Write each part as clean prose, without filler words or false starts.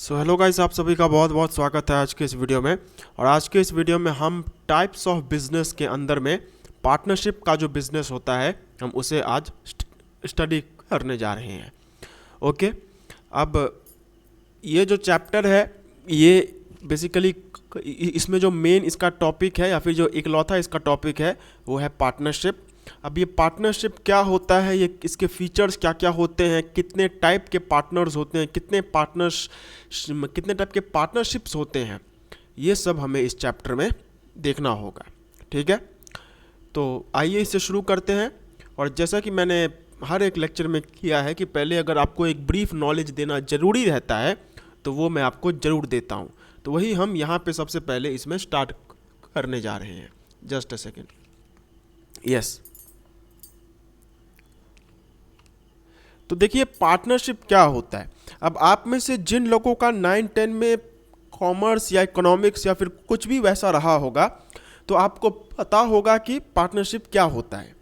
Hello guys, आप सभी का बहुत बहुत स्वागत है आज के इस वीडियो में। और आज के इस वीडियो में हम टाइप्स ऑफ बिजनेस के अंदर में पार्टनरशिप का जो बिजनेस होता है हम उसे आज स्टडी करने जा रहे हैं। ओके, अब ये जो चैप्टर है ये बेसिकली इसमें जो मेन इसका टॉपिक है या फिर जो इकलौता इसका टॉपिक है वो है पार्टनरशिप। अब ये पार्टनरशिप क्या होता है, ये इसके फीचर्स क्या क्या होते हैं, कितने टाइप के पार्टनर्स होते हैं, कितने टाइप के पार्टनरशिप्स होते हैं, ये सब हमें इस चैप्टर में देखना होगा। ठीक है, तो आइए इससे शुरू करते हैं। और जैसा कि मैंने हर एक लेक्चर में किया है कि पहले अगर आपको एक ब्रीफ नॉलेज देना ज़रूरी रहता है तो वो मैं आपको ज़रूर देता हूँ। तो वही हम यहाँ पे सबसे पहले इसमें स्टार्ट करने जा रहे हैं। Just a second. यस, तो देखिए पार्टनरशिप क्या होता है। अब आप में से जिन लोगों का 9-10 में कॉमर्स या इकोनॉमिक्स या फिर कुछ भी वैसा रहा होगा तो आपको पता होगा कि पार्टनरशिप क्या होता है।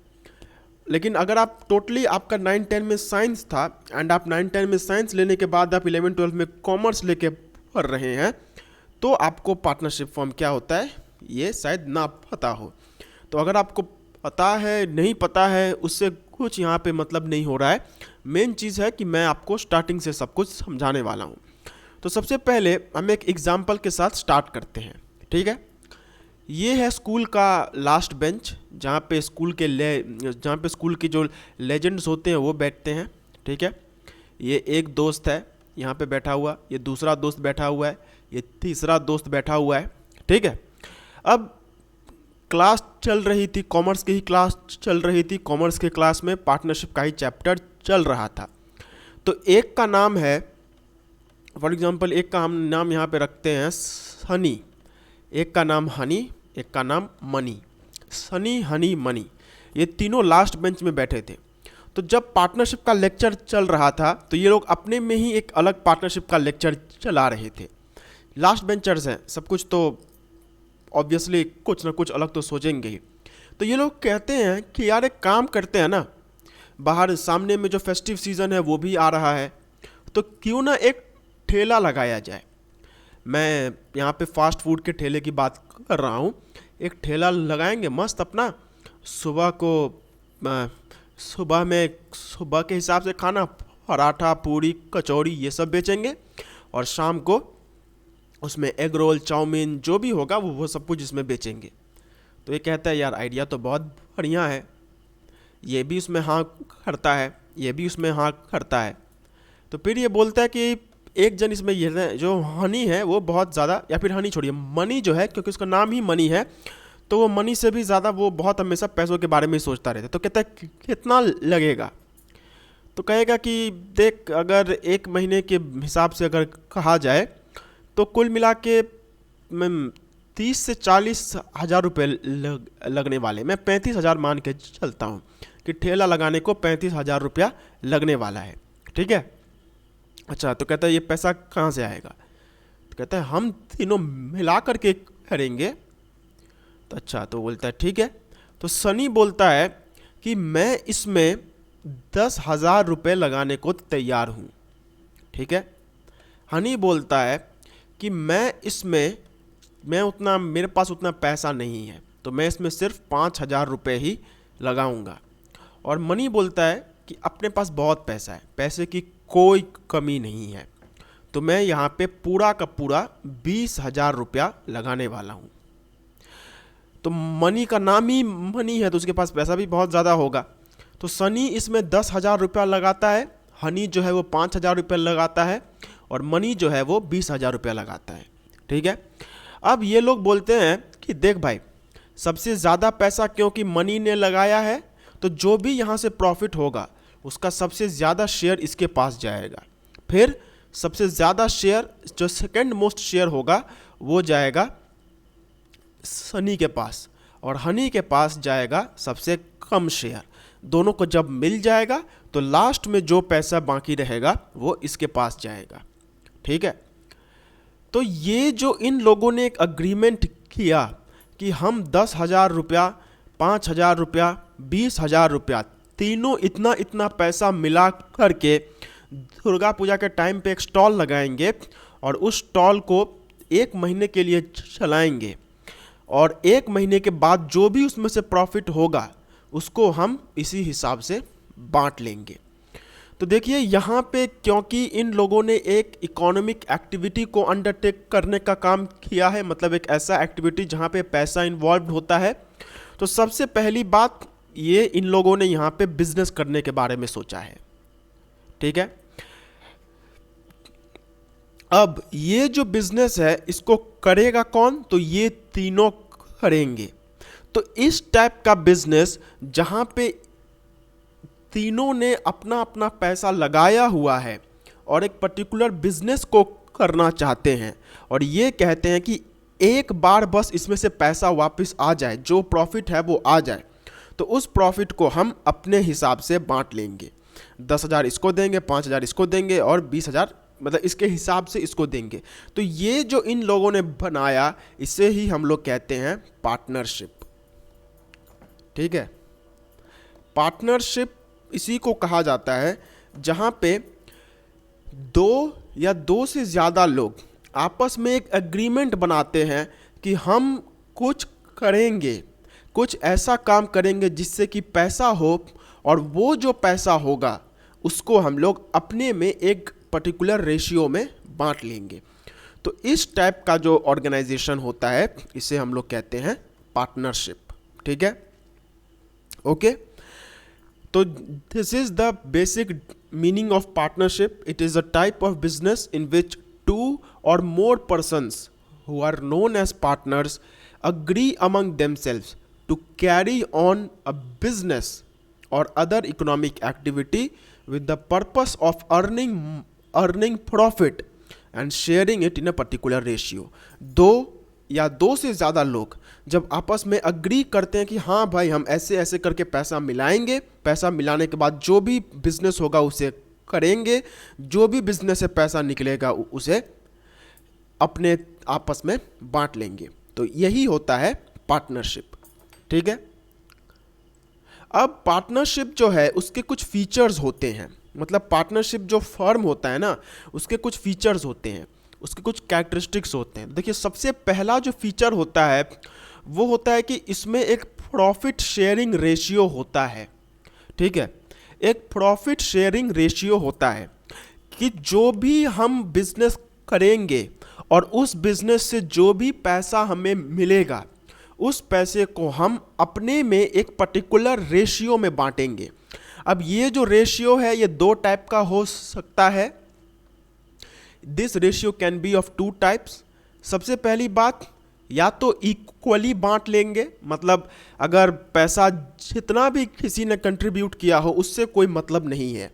लेकिन अगर आप टोटली आपका 9-10 में साइंस था एंड आप 9-10 में साइंस लेने के बाद आप 11-12 में कॉमर्स लेके पढ़ रहे हैं तो आपको पार्टनरशिप फॉर्म क्या होता है ये शायद ना पता हो। तो अगर आपको पता है नहीं पता है उससे कुछ यहाँ पे मतलब नहीं हो रहा है। मेन चीज़ है कि मैं आपको स्टार्टिंग से सब कुछ समझाने वाला हूँ। तो सबसे पहले हम एक एग्जाम्पल के साथ स्टार्ट करते हैं। ठीक है, ये है स्कूल का लास्ट बेंच जहाँ पे स्कूल के जो लेजेंड्स होते हैं वो बैठते हैं। ठीक है, ये एक दोस्त है यहाँ पे बैठा हुआ, ये दूसरा दोस्त बैठा हुआ है, ये तीसरा दोस्त बैठा हुआ है। ठीक है, अब क्लास चल रही थी, कॉमर्स की ही क्लास चल रही थी। कॉमर्स के क्लास में पार्टनरशिप का ही चैप्टर चल रहा था। तो एक का नाम है, फॉर एग्जांपल एक का हम नाम यहाँ पे रखते हैं सनी, एक का नाम हनी, एक का नाम मनी। सनी, हनी, मनी, ये तीनों लास्ट बेंच में बैठे थे। तो जब पार्टनरशिप का लेक्चर चल रहा था तो ये लोग अपने में ही एक अलग पार्टनरशिप का लेक्चर चला रहे थे। लास्ट बेंचर्स हैं, सब कुछ तो ऑब्वियसली कुछ ना कुछ अलग तो सोचेंगे ही। तो ये लोग कहते हैं कि यार एक काम करते हैं ना, बाहर सामने में जो फेस्टिव सीज़न है वो भी आ रहा है तो क्यों ना एक ठेला लगाया जाए। मैं यहाँ पे फास्ट फूड के ठेले की बात कर रहा हूँ। एक ठेला लगाएंगे मस्त अपना, सुबह के हिसाब से खाना, पराठा, पूरी, कचौड़ी ये सब बेचेंगे और शाम को उसमें एग रोल, चाउमीन जो भी होगा वो सब कुछ इसमें बेचेंगे। तो ये कहता है यार आइडिया तो बहुत बढ़िया है, ये भी उसमें हाँ करता है, ये भी उसमें हाँ करता है। तो फिर ये बोलता है कि एक जन इसमें ये जो हनी है वो बहुत ज़्यादा, या फिर हनी छोड़िए मनी जो है, क्योंकि उसका नाम ही मनी है तो वो मनी से भी ज़्यादा वो बहुत हमेशा पैसों के बारे में ही सोचता रहता है। तो कहता है कितना लगेगा। तो कहेगा कि देख अगर एक महीने के हिसाब से अगर कहा जाए तो कुल मिला के 30 से 40 हज़ार रुपये लगने वाले। मैं 35,000 मान के चलता हूँ कि ठेला लगाने को 35,000 रुपया लगने वाला है। ठीक है, अच्छा तो कहता है ये पैसा कहाँ से आएगा। तो कहता है हम तीनों मिला करके करेंगे। तो अच्छा, तो बोलता है ठीक है। तो सनी बोलता है कि मैं इसमें 10,000 रुपये लगाने को तैयार हूँ। ठीक है, हनी बोलता है कि मेरे पास उतना पैसा नहीं है तो मैं इसमें सिर्फ 5,000 रुपये ही लगाऊंगा। और मनी बोलता है कि अपने पास बहुत पैसा है, पैसे की कोई कमी नहीं है, तो मैं यहाँ पे पूरा का पूरा 20,000 रुपया लगाने वाला हूँ। तो मनी का नाम ही मनी है तो उसके पास पैसा भी बहुत ज़्यादा होगा। तो सनी इसमें 10,000 रुपया लगाता है, हनी जो है वो 5,000 रुपये लगाता है और मनी जो है वो 20,000 रुपया लगाता है। ठीक है, अब ये लोग बोलते हैं कि देख भाई सबसे ज़्यादा पैसा क्योंकि मनी ने लगाया है तो जो भी यहाँ से प्रॉफिट होगा उसका सबसे ज़्यादा शेयर इसके पास जाएगा। फिर सबसे ज़्यादा शेयर जो सेकंड मोस्ट शेयर होगा वो जाएगा सनी के पास और हनी के पास जाएगा सबसे कम शेयर। दोनों को जब मिल जाएगा तो लास्ट में जो पैसा बाकी रहेगा वो इसके पास जाएगा। ठीक है, तो ये जो इन लोगों ने एक अग्रीमेंट किया कि हम 10,000 रुपया, 5,000 रुपया, 20,000 रुपया तीनों इतना इतना पैसा मिला करके दुर्गा पूजा के टाइम पे एक स्टॉल लगाएंगे और उस स्टॉल को 1 महीने के लिए चलाएंगे, और 1 महीने के बाद जो भी उसमें से प्रॉफिट होगा उसको हम इसी हिसाब से बांट लेंगे। तो देखिए यहाँ पे, क्योंकि इन लोगों ने एक इकोनॉमिक एक्टिविटी को अंडरटेक करने का काम किया है, मतलब एक ऐसा एक्टिविटी जहाँ पे पैसा इन्वॉल्व होता है, तो सबसे पहली बात ये इन लोगों ने यहाँ पे बिजनेस करने के बारे में सोचा है। ठीक है, अब ये जो बिजनेस है इसको करेगा कौन, तो ये तीनों करेंगे। तो इस टाइप का बिजनेस जहाँ पे तीनों ने अपना अपना पैसा लगाया हुआ है और एक पर्टिकुलर बिजनेस को करना चाहते हैं, और ये कहते हैं कि एक बार बस इसमें से पैसा वापस आ जाए, जो प्रॉफिट है वो आ जाए, तो उस प्रॉफिट को हम अपने हिसाब से बांट लेंगे। 10,000 इसको देंगे, 5,000 इसको देंगे और 20,000 मतलब इसके हिसाब से इसको देंगे। तो ये जो इन लोगों ने बनाया, इसे ही हम लोग कहते हैं पार्टनरशिप। ठीक है, पार्टनरशिप इसी को कहा जाता है जहाँ पे 2 या 2 से ज़्यादा लोग आपस में एक एग्रीमेंट बनाते हैं कि हम कुछ करेंगे, कुछ ऐसा काम करेंगे जिससे कि पैसा हो, और वो जो पैसा होगा उसको हम लोग अपने में एक पर्टिकुलर रेशियो में बांट लेंगे। तो इस टाइप का जो ऑर्गेनाइजेशन होता है इसे हम लोग कहते हैं पार्टनरशिप। ठीक है, ओके। तो this is the basic meaning of partnership. It is a type of business in which 2 or more persons who are known as partners agree among themselves to carry on a business or other economic activity with the purpose of earning profit and sharing it in a particular ratio। 2 या 2 से ज़्यादा लोग जब आपस में agree करते हैं कि हाँ भाई हम ऐसे ऐसे करके पैसा मिलाएंगे, पैसा मिलाने के बाद जो भी बिजनेस होगा उसे करेंगे, जो भी बिजनेस से पैसा निकलेगा उसे अपने आपस में बांट लेंगे, तो यही होता है पार्टनरशिप। ठीक है, अब पार्टनरशिप जो है उसके कुछ फीचर्स होते हैं, मतलब पार्टनरशिप जो फर्म होता है ना उसके कुछ फीचर्स होते हैं, उसके कुछ कैरेक्टरिस्टिक्स होते हैं। देखिए सबसे पहला जो फीचर होता है वो होता है कि इसमें एक प्रॉफिट शेयरिंग रेशियो होता है। ठीक है, एक प्रॉफिट शेयरिंग रेशियो होता है कि जो भी हम बिजनेस करेंगे और उस बिजनेस से जो भी पैसा हमें मिलेगा उस पैसे को हम अपने में एक पर्टिकुलर रेशियो में बांटेंगे। अब ये जो रेशियो है ये 2 टाइप का हो सकता है। This ratio can be of 2 types. सबसे पहली बात, या तो इक्वली बांट लेंगे, मतलब अगर पैसा जितना भी किसी ने कंट्रीब्यूट किया हो उससे कोई मतलब नहीं है,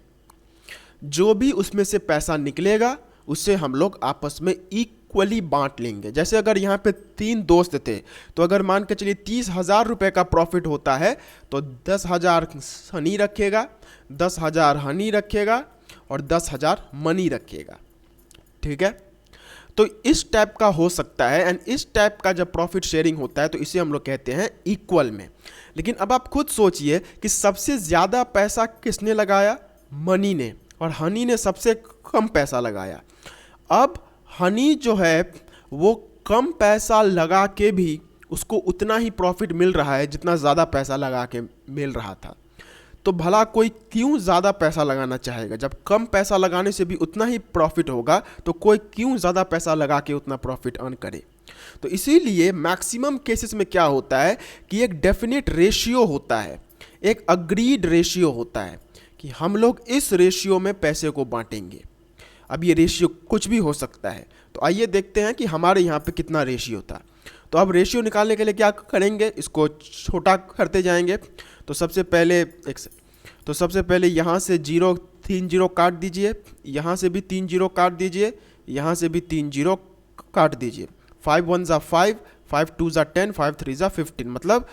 जो भी उसमें से पैसा निकलेगा उससे हम लोग आपस में इक्वली बांट लेंगे। जैसे अगर यहाँ पे 3 दोस्त थे तो अगर मान के चलिए 30,000 रुपये का प्रॉफिट होता है तो 10,000 सनी रखेगा, 10,000 हनी रखेगा और 10,000 मनी रखेगा। ठीक है, तो इस टाइप का हो सकता है, एंड इस टाइप का जब प्रॉफिट शेयरिंग होता है तो इसे हम लोग कहते हैं इक्वल में। लेकिन अब आप खुद सोचिए कि सबसे ज़्यादा पैसा किसने लगाया, मनी ने, और हनी ने सबसे कम पैसा लगाया। अब हनी जो है वो कम पैसा लगा के भी उसको उतना ही प्रॉफिट मिल रहा है जितना ज़्यादा पैसा लगा के मिल रहा था। तो भला कोई क्यों ज़्यादा पैसा लगाना चाहेगा? जब कम पैसा लगाने से भी उतना ही प्रॉफिट होगा तो कोई क्यों ज़्यादा पैसा लगा के उतना प्रॉफिट अर्न करे? तो इसीलिए मैक्सिमम केसेस में क्या होता है कि एक डेफिनेट रेशियो होता है, एक अग्रीड रेशियो होता है कि हम लोग इस रेशियो में पैसे को बांटेंगे। अब ये रेशियो कुछ भी हो सकता है, तो आइए देखते हैं कि हमारे यहाँ पे कितना रेशियो था। तो अब रेशियो निकालने के लिए क्या करेंगे, इसको छोटा करते जाएंगे। तो सबसे पहले यहाँ से 3 जीरो काट दीजिए, यहाँ से भी 3 जीरो काट दीजिए, यहाँ से भी 3 जीरो काट दीजिए। 5 1 ज़ा 5, 5 2 ज़ा 10, 5 3 ज़ा 15, मतलब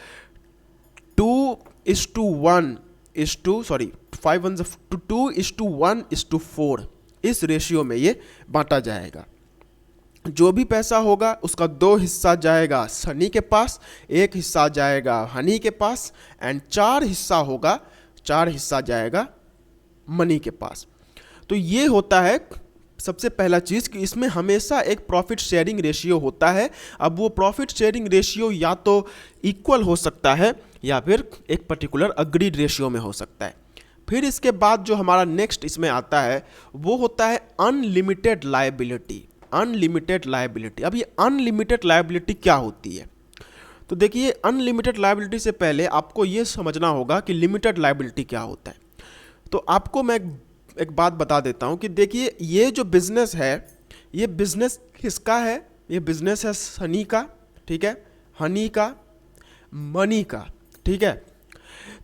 2:1 5 1 2:1:4 इस रेशियो में ये बांटा जाएगा। जो भी पैसा होगा उसका 2 हिस्सा जाएगा सनी के पास, 1 हिस्सा जाएगा हनी के पास, एंड 4 हिस्सा जाएगा मनी के पास। तो ये होता है सबसे पहला चीज़ कि इसमें हमेशा एक प्रॉफिट शेयरिंग रेशियो होता है। अब वो प्रॉफिट शेयरिंग रेशियो या तो इक्वल हो सकता है या फिर एक पर्टिकुलर अग्रीड रेशियो में हो सकता है। फिर इसके बाद जो हमारा नेक्स्ट इसमें आता है वो होता है अनलिमिटेड लायबिलिटी। अनलिमिटेड लायबिलिटी, अब ये अनलिमिटेड लायबिलिटी क्या होती है? तो देखिए, अनलिमिटेड लायबिलिटी से पहले आपको ये समझना होगा कि लिमिटेड लायबिलिटी क्या होता है। तो आपको मैं एक बात बता देता हूँ कि देखिए, ये जो बिज़नेस है, ये बिज़नेस किसका है? ये बिज़नेस है सनी का, ठीक है, हनी का, मनी का, ठीक है।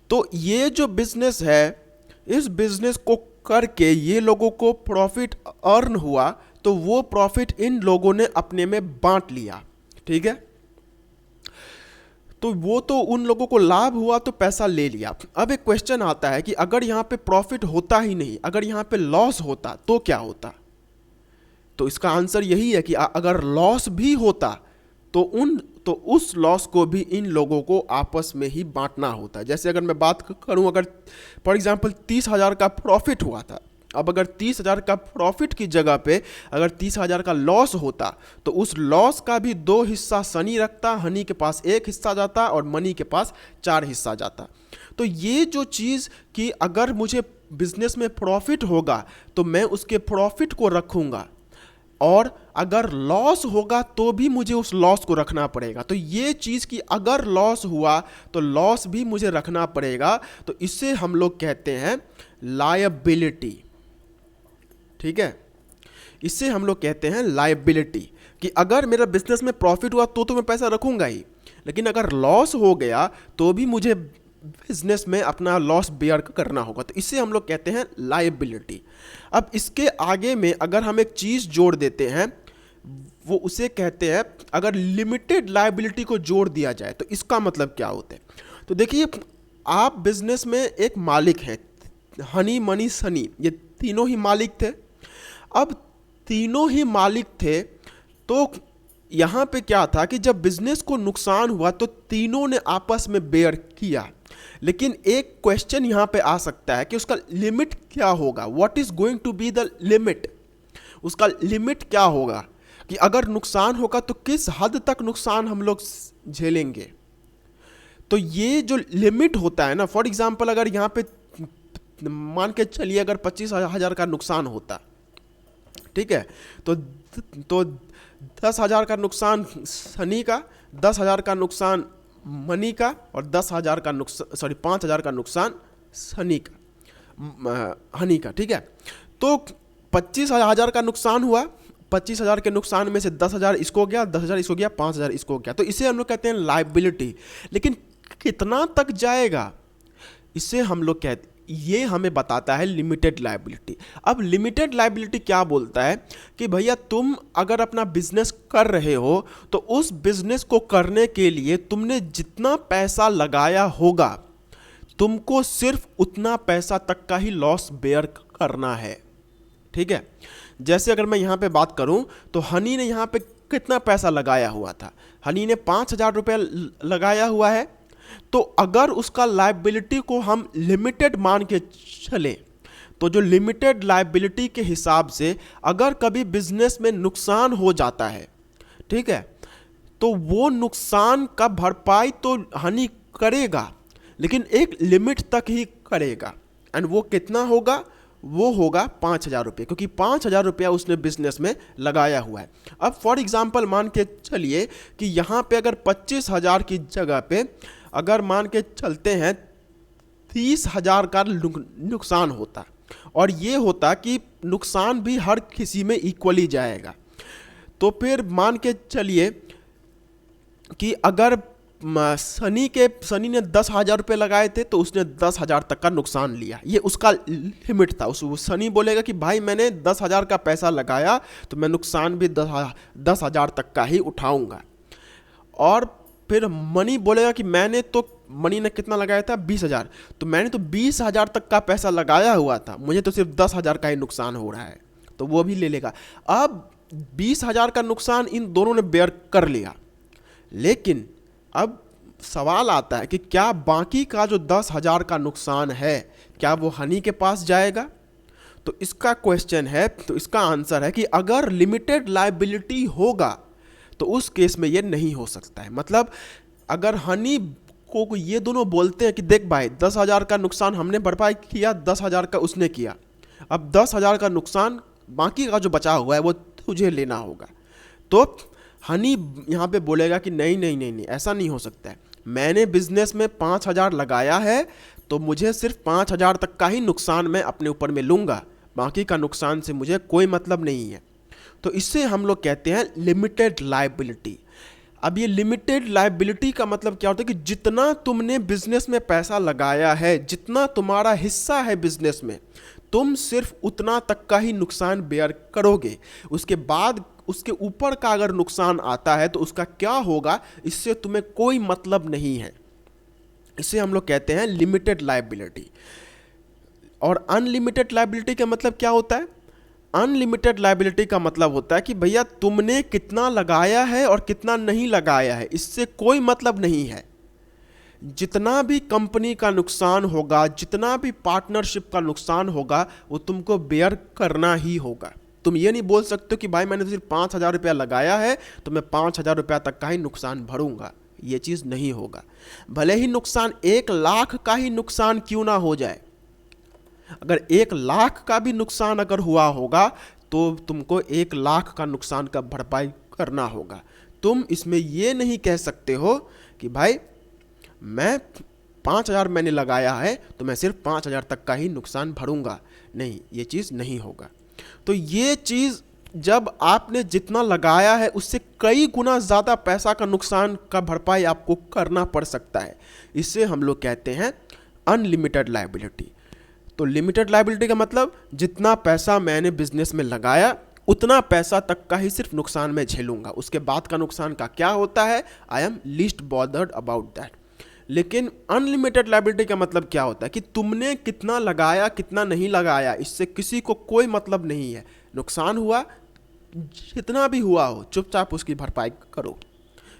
तो ये जो बिज़नेस है, इस बिज़नेस को करके ये लोगों को प्रॉफिट अर्न हुआ, तो वो प्रॉफिट इन लोगों ने अपने में बांट लिया, ठीक है। तो वो तो उन लोगों को लाभ हुआ तो पैसा ले लिया। अब एक क्वेश्चन आता है कि अगर यहाँ पे प्रॉफिट होता ही नहीं, अगर यहाँ पे लॉस होता तो क्या होता? तो इसका आंसर यही है कि अगर लॉस भी होता तो उस लॉस को भी इन लोगों को आपस में ही बांटना होता है। जैसे अगर मैं बात करूं, अगर फॉर एग्जांपल 30,000 का प्रॉफिट हुआ था, अब अगर 30,000 का प्रॉफिट की जगह पे अगर 30,000 का लॉस होता, तो उस लॉस का भी 2 हिस्सा सनी रखता, हनी के पास 1 हिस्सा जाता और मनी के पास 4 हिस्सा जाता। तो ये जो चीज़ कि अगर मुझे बिजनेस में प्रॉफिट होगा तो मैं उसके प्रॉफिट को रखूँगा, और अगर लॉस होगा तो भी मुझे उस लॉस को रखना पड़ेगा। तो ये चीज़ कि अगर लॉस हुआ तो लॉस भी मुझे रखना पड़ेगा, तो इसे हम लोग कहते हैं लायबिलिटी, ठीक है। इससे हम लोग कहते हैं लायबिलिटी कि अगर मेरा बिजनेस में प्रॉफिट हुआ तो मैं पैसा रखूंगा ही, लेकिन अगर लॉस हो गया तो भी मुझे बिजनेस में अपना लॉस बेयर करना होगा। तो इसे हम लोग कहते हैं लायबिलिटी। अब इसके आगे में अगर हम एक चीज़ जोड़ देते हैं, वो उसे कहते हैं, अगर लिमिटेड लायबिलिटी को जोड़ दिया जाए तो इसका मतलब क्या होता है? तो देखिए, आप बिजनेस में एक मालिक हैं, हनी मनी सनी, ये तीनों ही मालिक थे। अब तीनों ही मालिक थे, तो यहाँ पे क्या था कि जब बिजनेस को नुकसान हुआ तो तीनों ने आपस में बेयर किया। लेकिन एक क्वेश्चन यहाँ पे आ सकता है कि उसका लिमिट क्या होगा? What is going to be the limit? उसका लिमिट क्या होगा कि अगर नुकसान होगा तो किस हद तक नुकसान हम लोग झेलेंगे? तो ये जो लिमिट होता है ना, फॉर एग्जाम्पल अगर यहाँ पे मान के चलिए अगर 25,000 का नुकसान होता, ठीक है, तो 10,000 का नुकसान सनी का, 10,000 का नुकसान मनी का, और 10,000 का नुकसान 5,000 का नुकसान सनी का, हनी का, ठीक है। तो 25,000 का नुकसान हुआ, 25,000 के नुकसान में से 10,000 इसको गया, 10,000 इसको गया, 5,000 इसको गया। तो इसे हम लोग कहते हैं लायबिलिटी। लेकिन कितना तक जाएगा, इसे हम लोग कहते, ये हमें बताता है लिमिटेड लायबिलिटी। अब लिमिटेड लायबिलिटी क्या बोलता है कि भैया तुम अगर अपना बिजनेस कर रहे हो तो उस बिजनेस को करने के लिए तुमने जितना पैसा लगाया होगा, तुमको सिर्फ उतना पैसा तक का ही लॉस बेयर करना है, ठीक है। जैसे अगर मैं यहाँ पे बात करूँ तो हनी ने यहाँ पे कितना पैसा लगाया हुआ था? हनी ने 5,000 रुपये लगाया हुआ है। तो अगर उसका लायबिलिटी को हम लिमिटेड मान के चलें, तो जो लिमिटेड लायबिलिटी के हिसाब से अगर कभी बिजनेस में नुकसान हो जाता है, ठीक है, तो वो नुकसान का भरपाई तो हनी करेगा, लेकिन एक लिमिट तक ही करेगा। एंड वो कितना होगा? वो होगा 5,000 रुपये, क्योंकि 5,000 रुपया उसने बिजनेस में लगाया हुआ है। अब फॉर एग्जाम्पल मान के चलिए कि यहाँ पे अगर 25,000 की जगह पे अगर मान के चलते हैं 30,000 का नुकसान होता, और ये होता कि नुकसान भी हर किसी में इक्वली जाएगा, तो फिर मान के चलिए कि अगर सनी ने 10,000 रुपये लगाए थे तो उसने 10,000 तक का नुकसान लिया, ये उसका लिमिट था। सनी बोलेगा कि भाई मैंने 10,000 का पैसा लगाया तो मैं नुकसान भी 10,000 तक का ही उठाऊंगा। और फिर मनी बोलेगा कि मनी ने कितना लगाया था? 20,000, तो मैंने तो 20,000 तक का पैसा लगाया हुआ था, मुझे तो सिर्फ 10,000 का ही नुकसान हो रहा है, तो वो भी ले लेगा। अब 20,000 का नुकसान इन दोनों ने बेयर कर लिया, लेकिन अब सवाल आता है कि क्या बाकी का जो 10,000 का नुकसान है, क्या वो हनी के पास जाएगा? तो इसका क्वेश्चन है, तो इसका आंसर है कि अगर लिमिटेड लायबिलिटी होगा तो उस केस में ये नहीं हो सकता है। मतलब अगर हनी को ये दोनों बोलते हैं कि देख भाई 10,000 का नुकसान हमने भरपाई किया, 10,000 का उसने किया, अब 10,000 का नुकसान बाकी का जो बचा हुआ है वो तुझे लेना होगा, तो हनी यहाँ पे बोलेगा कि नहीं नहीं नहीं नहीं, ऐसा नहीं हो सकता है, मैंने बिजनेस में 5,000 लगाया है तो मुझे सिर्फ 5,000 तक का ही नुकसान मैं अपने ऊपर में लूँगा, बाकी का नुकसान से मुझे कोई मतलब नहीं है। तो इससे हम लोग कहते हैं लिमिटेड लायबिलिटी। अब ये लिमिटेड लायबिलिटी का मतलब क्या होता है कि जितना तुमने बिजनेस में पैसा लगाया है, जितना तुम्हारा हिस्सा है बिजनेस में, तुम सिर्फ उतना तक का ही नुकसान बेयर करोगे, उसके बाद उसके ऊपर का अगर नुकसान आता है तो उसका क्या होगा इससे तुम्हें कोई मतलब नहीं है। इसे हम लोग कहते हैं लिमिटेड लायबिलिटी। और अनलिमिटेड लायबिलिटी का मतलब क्या होता है? अनलिमिटेड लायबिलिटी का मतलब होता है कि भैया तुमने कितना लगाया है और कितना नहीं लगाया है इससे कोई मतलब नहीं है, जितना भी कंपनी का नुकसान होगा, जितना भी पार्टनरशिप का नुकसान होगा वो तुमको बेयर करना ही होगा। तुम ये नहीं बोल सकते कि भाई मैंने सिर्फ 5,000 रुपया लगाया है तो मैं 5,000 रुपया तक का ही नुकसान भरूंगा, ये चीज़ नहीं होगा। भले ही नुकसान 1,00,000 का ही नुकसान क्यों ना हो जाए, अगर 1,00,000 का भी नुकसान अगर हुआ होगा तो तुमको 1,00,000 का नुकसान का भरपाई करना होगा। तुम इसमें ये नहीं कह सकते हो कि भाई मैं 5,000 मैंने लगाया है तो मैं सिर्फ 5,000 तक का ही नुकसान भरूंगा, नहीं, ये चीज़ नहीं होगा। तो ये चीज़ जब आपने जितना लगाया है उससे कई गुना ज़्यादा पैसा का नुकसान का भरपाई आपको करना पड़ सकता है, इससे हम लोग कहते हैं अनलिमिटेड लायबिलिटी। तो लिमिटेड लायबिलिटी का मतलब जितना पैसा मैंने बिजनेस में लगाया उतना पैसा तक का ही सिर्फ नुकसान मैं झेलूंगा, उसके बाद का नुकसान का क्या होता है I am least bothered about that. लेकिन अनलिमिटेड लायबिलिटी का मतलब क्या होता है कि तुमने कितना लगाया कितना नहीं लगाया इससे किसी को कोई मतलब नहीं है, नुकसान हुआ जितना भी हुआ हो चुपचाप उसकी भरपाई करो,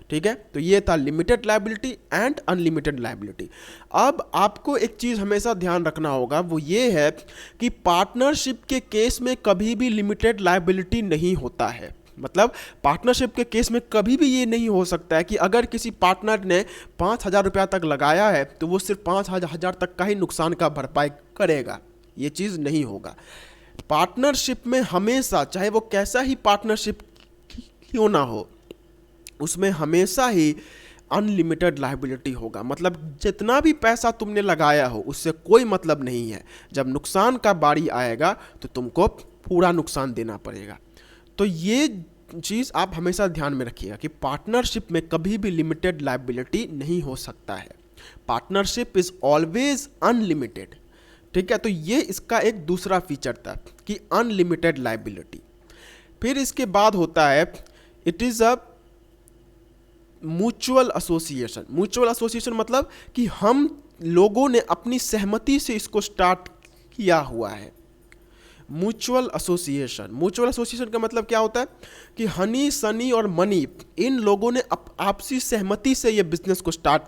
ठीक है। तो ये था limited liability and unlimited liability. अब आपको एक चीज़ हमेशा ध्यान रखना होगा, वो ये है कि पार्टनरशिप के केस में कभी भी लिमिटेड लायबिलिटी नहीं होता है। मतलब पार्टनरशिप के केस में कभी भी ये नहीं हो सकता है कि अगर किसी पार्टनर ने 5,000 रुपया तक लगाया है तो वो सिर्फ 5,000 तक का ही नुकसान का भरपाई करेगा, ये चीज़ नहीं होगा। पार्टनरशिप में हमेशा, चाहे वो कैसा ही पार्टनरशिप क्यों ना हो, उसमें हमेशा ही अनलिमिटेड लायबिलिटी होगा। मतलब जितना भी पैसा तुमने लगाया हो उससे कोई मतलब नहीं है, जब नुकसान का बारी आएगा तो तुमको पूरा नुकसान देना पड़ेगा। तो ये चीज़ आप हमेशा ध्यान में रखिएगा कि पार्टनरशिप में कभी भी लिमिटेड लायबिलिटी नहीं हो सकता है, पार्टनरशिप इज ऑलवेज अनलिमिटेड, ठीक है। तो ये इसका एक दूसरा फीचर था कि अनलिमिटेड लायबिलिटी। फिर इसके बाद होता है it is a mutual association. Mutual association मतलब कि हम लोगों ने अपनी सहमति से इसको स्टार्ट किया हुआ है। म्यूचुअल एसोसिएशन का मतलब क्या होता है कि हनी, सनी और मनी, इन लोगों ने आपसी सहमति से ये बिजनेस को स्टार्ट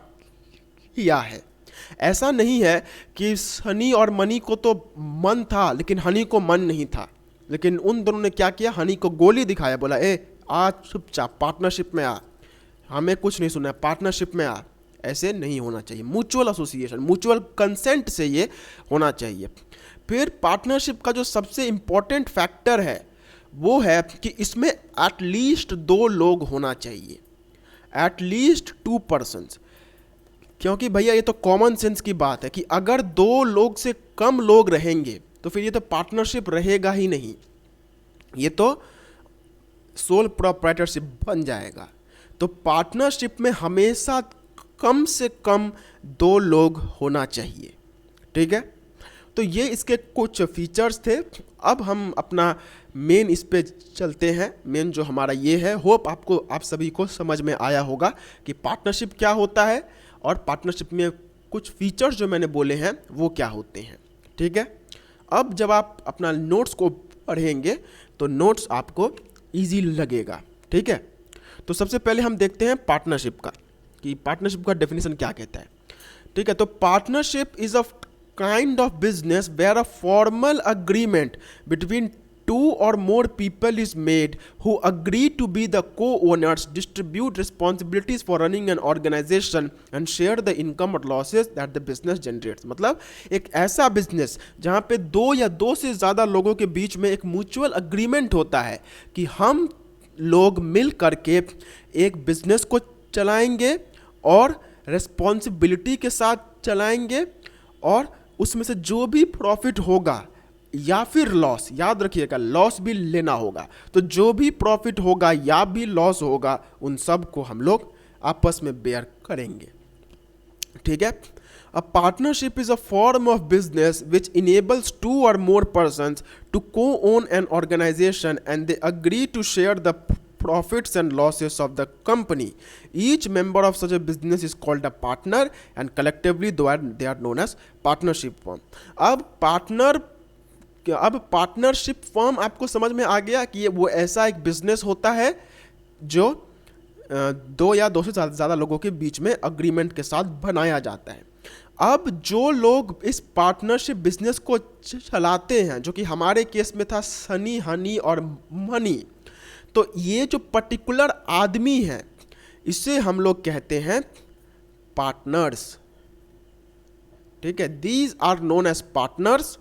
किया है। ऐसा नहीं है कि हनी और मनी को तो मन था लेकिन हनी को मन नहीं था, लेकिन उन दोनों ने क्या किया, हनी को गोली दिखाया, बोला ए आ चुपचाप पार्टनरशिप में आ, हमें कुछ नहीं सुना, पार्टनरशिप में आ। ऐसे नहीं होना चाहिए। म्यूचुअल एसोसिएशन, म्यूचुअल कंसेंट से ये होना चाहिए। फिर पार्टनरशिप का जो सबसे इम्पोर्टेंट फैक्टर है वो है कि इसमें एटलीस्ट 2 लोग होना चाहिए, एटलीस्ट 2 पर्सन्स। क्योंकि भैया ये तो कॉमन सेंस की बात है कि अगर 2 लोग से कम लोग रहेंगे तो फिर ये तो पार्टनरशिप रहेगा ही नहीं, ये तो सोल प्रोप्राइटरशिप बन जाएगा। तो पार्टनरशिप में हमेशा कम से कम 2 लोग होना चाहिए, ठीक है। तो ये इसके कुछ फीचर्स थे। अब हम अपना मेन इस पे चलते हैं। मेन जो हमारा ये है, होप आपको, आप सभी को समझ में आया होगा कि पार्टनरशिप क्या होता है और पार्टनरशिप में कुछ फीचर्स जो मैंने बोले हैं वो क्या होते हैं, ठीक है। अब जब आप अपना नोट्स को पढ़ेंगे तो नोट्स आपको ईजी लगेगा, ठीक है। तो सबसे पहले हम देखते हैं पार्टनरशिप का, कि पार्टनरशिप का डेफिनेशन क्या कहता है, ठीक है। तो partnership is a kind of business where a formal agreement between two or more people is made who agree to be the co-owners, distribute responsibilities for running an organization and share the income or losses that the business generates. मतलब एक ऐसा business जहाँ पे दो या दो से ज़्यादा लोगों के बीच में एक म्यूचुअल अग्रीमेंट होता है कि हम लोग मिल करके एक बिजनेस को चलाएंगे और रिस्पॉन्सिबिलिटी के साथ चलाएंगे, और उसमें से जो भी प्रॉफिट होगा या फिर लॉस, याद रखिएगा लॉस भी लेना होगा, तो जो भी प्रॉफिट होगा या भी लॉस होगा उन सब को हम लोग आपस में बेयर करेंगे। ठीक है। A partnership is a form of business which enables two or more persons to co-own an organization and they agree to share the profits and losses of the company. Each member of such a business is called a partner and collectively they are known as partnership firm. अब partnership firm आपको समझ में आ गया कि ये वो ऐसा एक बिजनेस होता है जो दो या दो से ज़्यादा लोगों के बीच में अग्रीमेंट के साथ बनाया जाता है। अब जो लोग इस पार्टनरशिप बिजनेस को चलाते हैं, जो कि हमारे केस में था सनी, हनी और मनी, तो ये जो पर्टिकुलर आदमी है इसे हम लोग कहते हैं पार्टनर्स। ठीक है, these are known as partners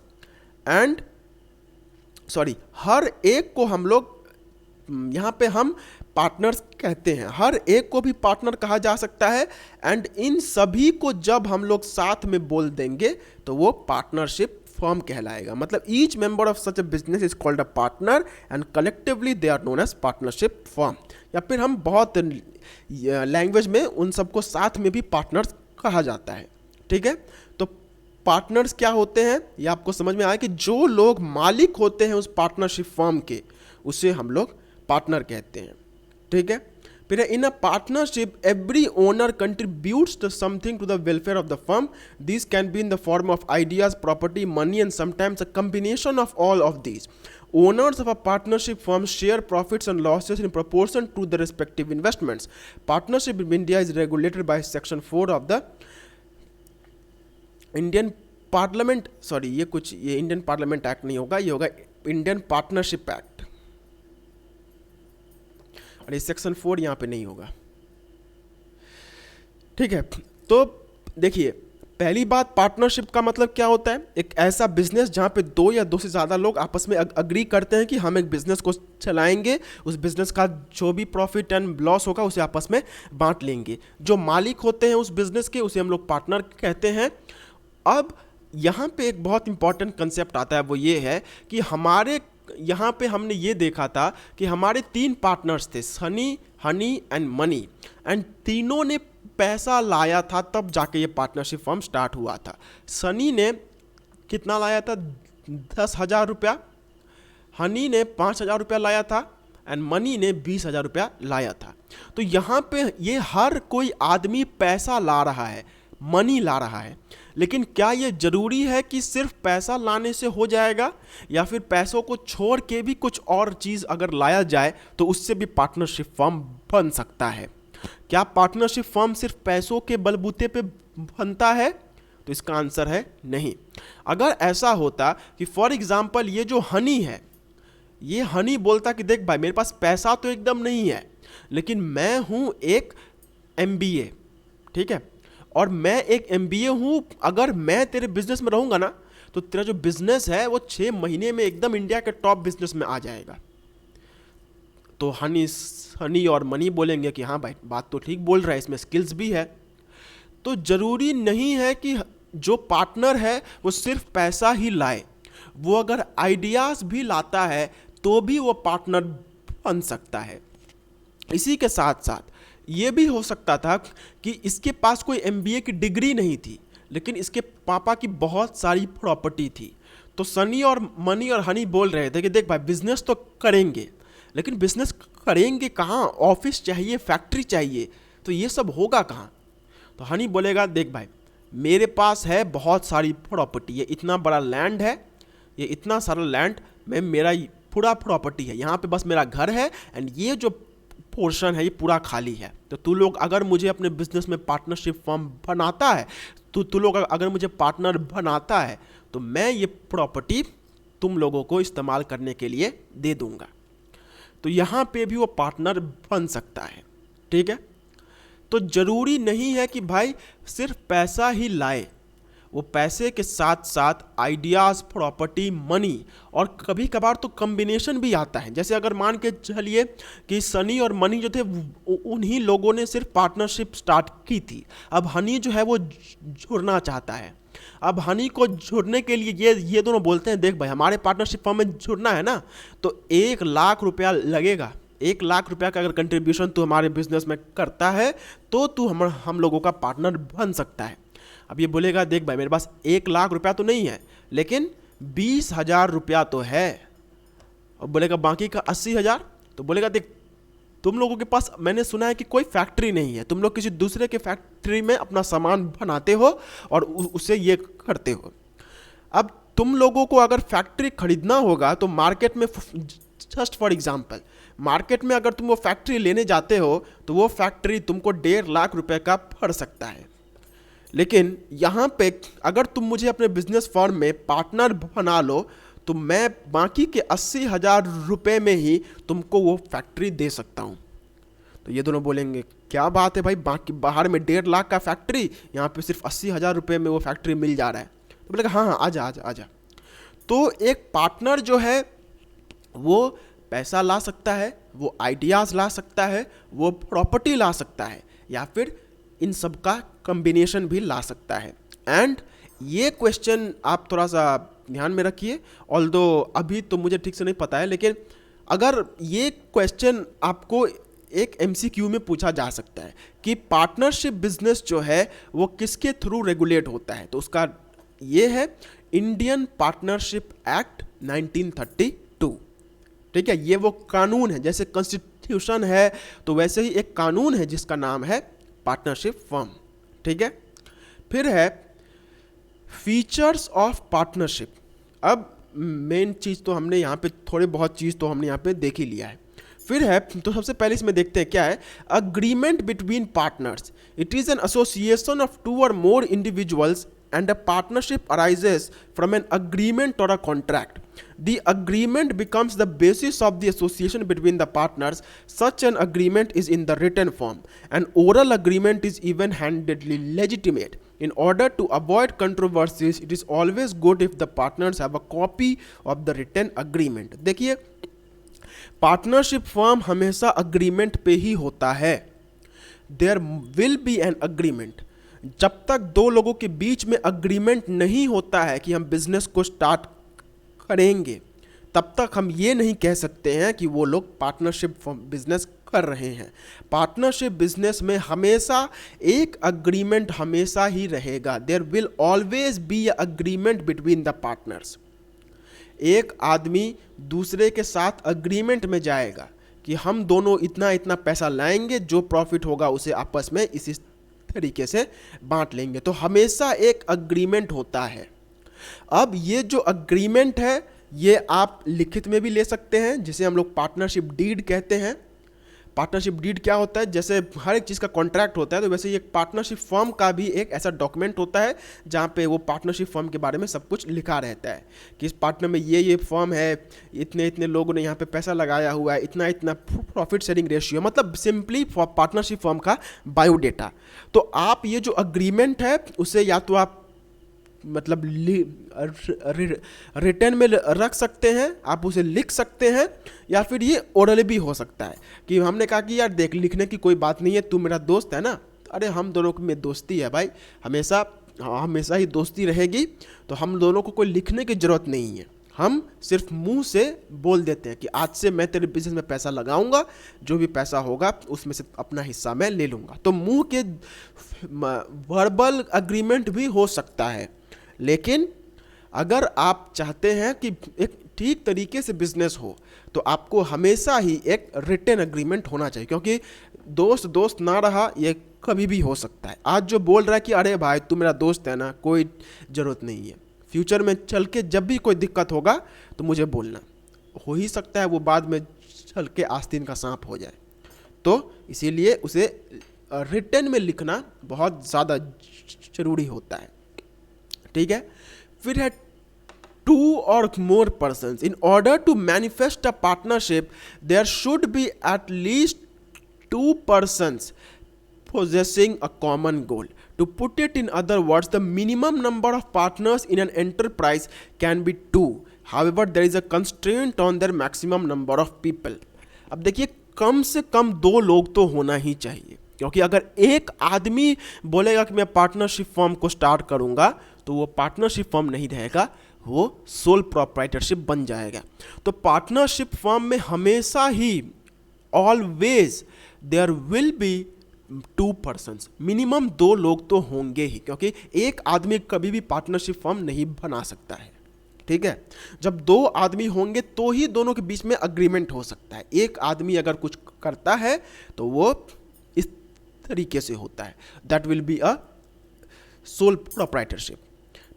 and हर एक को हम लोग यहाँ पे हम पार्टनर्स कहते हैं, हर एक को भी पार्टनर कहा जा सकता है, एंड इन सभी को जब हम लोग साथ में बोल देंगे तो वो पार्टनरशिप फर्म कहलाएगा। मतलब each member of such a business is called a partner and collectively they are known as partnership firm, या फिर हम बहुत लैंग्वेज में उन सबको साथ में भी पार्टनर्स कहा जाता है। ठीक है, तो पार्टनर्स क्या होते हैं ये आपको समझ में आया कि जो लोग मालिक होते हैं उस पार्टनरशिप फर्म के उसे हम लोग पार्टनर कहते हैं। ठीक है, फिर in a partnership every owner contributes to something to the welfare of the firm. This can be in the form of ideas, property, money and sometimes a combination of all of these. Owners of a partnership firm share profits and losses in proportion to the respective investments. Partnership in India is regulated by Section 4 of the Indian Parliament. ये Indian Parliament Act नहीं होगा, ये होगा Indian Partnership Act, और ये Section 4 यहाँ पे नहीं होगा। ठीक है, तो देखिए पहली बात, पार्टनरशिप का मतलब क्या होता है? एक ऐसा बिजनेस जहाँ पे दो या दो से ज़्यादा लोग आपस में अग्री करते हैं कि हम एक बिजनेस को चलाएंगे, उस बिजनेस का जो भी प्रॉफिट एंड लॉस होगा उसे आपस में बांट लेंगे। जो मालिक होते हैं उस बिजनेस के उसे हम लोग पार्टनर कहते हैं। अब यहाँ पे एक बहुत इंपॉर्टेंट कंसेप्ट आता है, वो ये है कि हमारे यहाँ पे हमने ये देखा था कि हमारे तीन पार्टनर्स थे, Sunny, honey and money, and तीनों ने पैसा लाया था तब जाके ये पार्टनरशिप फर्म स्टार्ट हुआ था। सनी ने कितना लाया था? 10,000 रुपया, हनी ने 5,000 रुपया लाया था एंड मनी ने 20,000 रुपया लाया था। तो यहाँ पे ये हर कोई आदमी पैसा ला रहा है, मनी ला रहा है, लेकिन क्या ये ज़रूरी है कि सिर्फ पैसा लाने से हो जाएगा, या फिर पैसों को छोड़ के भी कुछ और चीज़ अगर लाया जाए तो उससे भी पार्टनरशिप फर्म बन सकता है? क्या पार्टनरशिप फर्म सिर्फ पैसों के बलबूते पे बनता है? तो इसका आंसर है नहीं। अगर ऐसा होता कि फॉर एग्जांपल ये जो हनी है, ये हनी बोलता कि देख भाई मेरे पास पैसा तो एकदम नहीं है, लेकिन मैं हूँ एक MBA, ठीक है, और मैं एक MBA हूँ, अगर मैं तेरे बिजनेस में रहूँगा ना तो तेरा जो बिजनेस है वो 6 महीने में एकदम इंडिया के टॉप बिजनेस में आ जाएगा। तो हनी और मनी बोलेंगे कि हाँ भाई बात तो ठीक बोल रहा है, इसमें स्किल्स भी है। तो ज़रूरी नहीं है कि जो पार्टनर है वो सिर्फ पैसा ही लाए, वो अगर आइडियाज़ भी लाता है तो भी वो पार्टनर बन सकता है। इसी के साथ साथ ये भी हो सकता था कि इसके पास कोई MBA की डिग्री नहीं थी, लेकिन इसके पापा की बहुत सारी प्रॉपर्टी थी। तो सनी और मनी और हनी बोल रहे थे कि देख भाई बिजनेस तो करेंगे, लेकिन बिजनेस करेंगे कहाँ? ऑफिस चाहिए, फैक्ट्री चाहिए, तो ये सब होगा कहाँ? तो हनी बोलेगा देख भाई मेरे पास है बहुत सारी प्रॉपर्टी, ये इतना बड़ा लैंड है, ये इतना सारा लैंड में मेरा पूरा प्रॉपर्टी है, यहाँ पे बस मेरा घर है एंड ये जो पोर्शन है ये पूरा खाली है। तो तू लोग अगर मुझे अपने बिजनेस में पार्टनरशिप फर्म बनाता है तू लोग अगर मुझे पार्टनर बनाता है तो मैं ये प्रॉपर्टी तुम लोगों को इस्तेमाल करने के लिए दे दूंगा। तो यहाँ पे भी वो पार्टनर बन सकता है, ठीक है। तो ज़रूरी नहीं है कि भाई सिर्फ पैसा ही लाए, वो पैसे के साथ साथ आइडियाज़, प्रॉपर्टी, मनी, और कभी कभार तो कम्बिनेशन भी आता है। जैसे अगर मान के चलिए कि सनी और मनी जो थे उन्हीं लोगों ने सिर्फ पार्टनरशिप स्टार्ट की थी। अब हनी जो है वो जुड़ना चाहता है। अब हनी को जुड़ने के लिए ये दोनों बोलते हैं, देख भाई हमारे पार्टनरशिप फर्म में जुड़ना है ना, तो 1 लाख रुपया लगेगा। 1 लाख रुपया का अगर कंट्रीब्यूशन तू हमारे बिजनेस में करता है तो तू हम लोगों का पार्टनर बन सकता है। अब ये बोलेगा देख भाई मेरे पास 1 लाख रुपया तो नहीं है, लेकिन 20,000 रुपया तो है। और बोलेगा बाकी का 80,000, तो बोलेगा देख तुम लोगों के पास मैंने सुना है कि कोई फैक्ट्री नहीं है, तुम लोग किसी दूसरे के फैक्ट्री में अपना सामान बनाते हो और उसे ये करते हो। अब तुम लोगों को अगर फैक्ट्री खरीदना होगा तो मार्केट में, जस्ट फॉर एग्जांपल, मार्केट में अगर तुम वो फैक्ट्री लेने जाते हो तो वो फैक्ट्री तुमको 1.5 लाख रुपए का पड़ सकता है। लेकिन यहाँ पे अगर तुम मुझे अपने बिजनेस फर्म में पार्टनर बना लो तो मैं बाकी के 80,000 रुपये में ही तुमको वो फैक्ट्री दे सकता हूँ। तो ये दोनों बोलेंगे क्या बात है भाई, बाकी बाहर में 1.5 लाख का फैक्ट्री, यहाँ पे सिर्फ 80,000 रुपये में वो फैक्ट्री मिल जा रहा है। तो बोलेगा हाँ हाँ आजा आजा आजा। तो एक पार्टनर जो है वो पैसा ला सकता है, वो आइडियाज़ ला सकता है, वो प्रॉपर्टी ला सकता है, या फिर इन सब का कम्बिनेशन भी ला सकता है। एंड ये क्वेश्चन आप थोड़ा सा ध्यान में रखिए, ऑल्दो अभी तो मुझे ठीक से नहीं पता है, लेकिन अगर ये क्वेश्चन आपको एक MCQ में पूछा जा सकता है कि पार्टनरशिप बिजनेस जो है वो किसके थ्रू रेगुलेट होता है, तो उसका ये है इंडियन पार्टनरशिप एक्ट 1932। ठीक है, ये वो कानून है, जैसे कॉन्स्टिट्यूशन है तो वैसे ही एक कानून है जिसका नाम है पार्टनरशिप फर्म। ठीक है, फिर है फीचर्स ऑफ पार्टनरशिप। अब मेन चीज़ तो हमने यहाँ पे थोड़े बहुत चीज़ तो हमने यहाँ पे देख ही लिया है। फिर है तो सबसे पहले इसमें देखते हैं क्या है, agreement between partners. It is an association of 2 or more individuals and a partnership arises from an agreement or a contract. The agreement becomes the basis of the association between the partners. Such an agreement is in the written form. An oral agreement is even-handedly legitimate. In order to avoid controversies, it is always good if the partners have a copy of the written agreement. देखिए, partnership firm हमेशा agreement पे ही होता है। There will be an agreement. जब तक दो लोगों के बीच में अग्रीमेंट नहीं होता है कि हम बिजनेस को स्टार्ट करेंगे, तब तक हम ये नहीं कह सकते हैं कि वो लोग पार्टनरशिप बिजनेस कर रहे हैं। पार्टनरशिप बिजनेस में हमेशा एक अग्रीमेंट हमेशा ही रहेगा। There will always be a agreement between the partners. एक आदमी दूसरे के साथ अग्रीमेंट में जाएगा कि हम दोनों इतना इतना पैसा लाएंगे, जो प्रॉफिट होगा उसे आपस में इसी तरीके से बांट लेंगे। तो हमेशा एक अग्रीमेंट होता है। अब ये जो अग्रीमेंट है ये आप लिखित में भी ले सकते हैं, जिसे हम लोग पार्टनरशिप डीड कहते हैं। पार्टनरशिप डीड क्या होता है, जैसे हर एक चीज़ का कॉन्ट्रैक्ट होता है तो वैसे ही एक पार्टनरशिप फर्म का भी एक ऐसा डॉक्यूमेंट होता है जहाँ पे वो पार्टनरशिप फर्म के बारे में सब कुछ लिखा रहता है कि इस पार्टनर में ये फर्म है, इतने इतने लोगों ने यहाँ पे पैसा लगाया हुआ है, इतना इतना प्रॉफिट शेयरिंग रेशियो, मतलब सिंपली पार्टनरशिप फर्म का बायोडेटा। तो आप ये जो अग्रीमेंट है उसे या तो आप मतलब रिटर्न में रख सकते हैं, आप उसे लिख सकते हैं, या फिर ये ओरल भी हो सकता है कि हमने कहा कि यार देख लिखने की कोई बात नहीं है, तू मेरा दोस्त है ना, अरे हम दोनों में दोस्ती है भाई, हमेशा ही दोस्ती रहेगी, तो हम दोनों को कोई लिखने की ज़रूरत नहीं है। हम सिर्फ मुंह से बोल देते हैं कि आज से मैं तेरे बिजनेस में पैसा लगाऊंगा, जो भी पैसा होगा उसमें से अपना हिस्सा मैं ले लूँगा। तो मुंह के वर्बल अग्रीमेंट भी हो सकता है, लेकिन अगर आप चाहते हैं कि एक ठीक तरीके से बिजनेस हो तो आपको हमेशा ही एक रिटन अग्रीमेंट होना चाहिए, क्योंकि दोस्त ना रहा ये कभी भी हो सकता है। आज जो बोल रहा है कि अरे भाई तू मेरा दोस्त है ना, कोई ज़रूरत नहीं है, फ्यूचर में चल के जब भी कोई दिक्कत होगा तो मुझे बोलना, हो ही सकता है वो बाद में चल के आस्तीन का सांप हो जाए। तो इसीलिए उसे रिटन में लिखना बहुत ज़्यादा जरूरी होता है, ठीक है। फिर है two or more persons. In order to manifest a partnership, there should be at least two persons possessing a common goal. To put it in other words, the minimum number of partners in an enterprise can be two. However, there is a constraint on their maximum number of people. अब देखिए, कम से कम 2 लोग तो होना ही चाहिए, क्योंकि अगर एक आदमी बोलेगा कि मैं पार्टनरशिप फर्म को स्टार्ट करूंगा, तो वो पार्टनरशिप फर्म नहीं रहेगा, वो सोल प्रोप्राइटरशिप बन जाएगा। तो पार्टनरशिप फर्म में हमेशा ही always there will be 2 persons, minimum 2 लोग तो होंगे ही, क्योंकि एक आदमी कभी भी पार्टनरशिप फर्म नहीं बना सकता है, ठीक है। जब 2 आदमी होंगे तो ही दोनों के बीच में अग्रीमेंट हो सकता है। एक आदमी अगर कुछ करता है तो वो इस तरीके से होता है, that will be a sole proprietorship.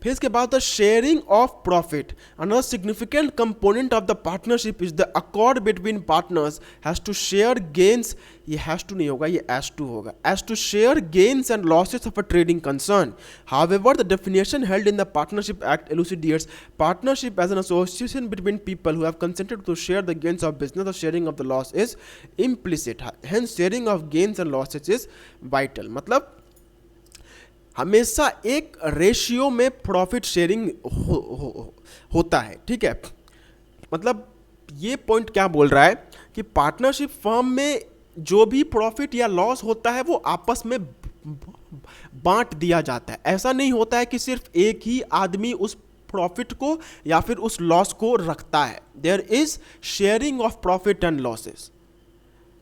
फिर इसके बाद the sharing of profit, another significant component of the partnership is the accord between partners has to share gains, ये हैज टू नहीं होगा, ये एज टू होगा, as to share gains and losses of a trading concern. However the definition held in the partnership act elucidates partnership as an association between people who have consented to share the gains of business. The sharing of the loss is implicit, hence sharing of gains and losses is vital. मतलब हमेशा एक ratio में profit sharing होता है, ठीक है। मतलब ये पॉइंट क्या बोल रहा है कि पार्टनरशिप फर्म में जो भी प्रॉफिट या लॉस होता है वो आपस में बांट दिया जाता है। ऐसा नहीं होता है कि सिर्फ एक ही आदमी उस प्रॉफिट को या फिर उस लॉस को रखता है। There is sharing of profit and losses.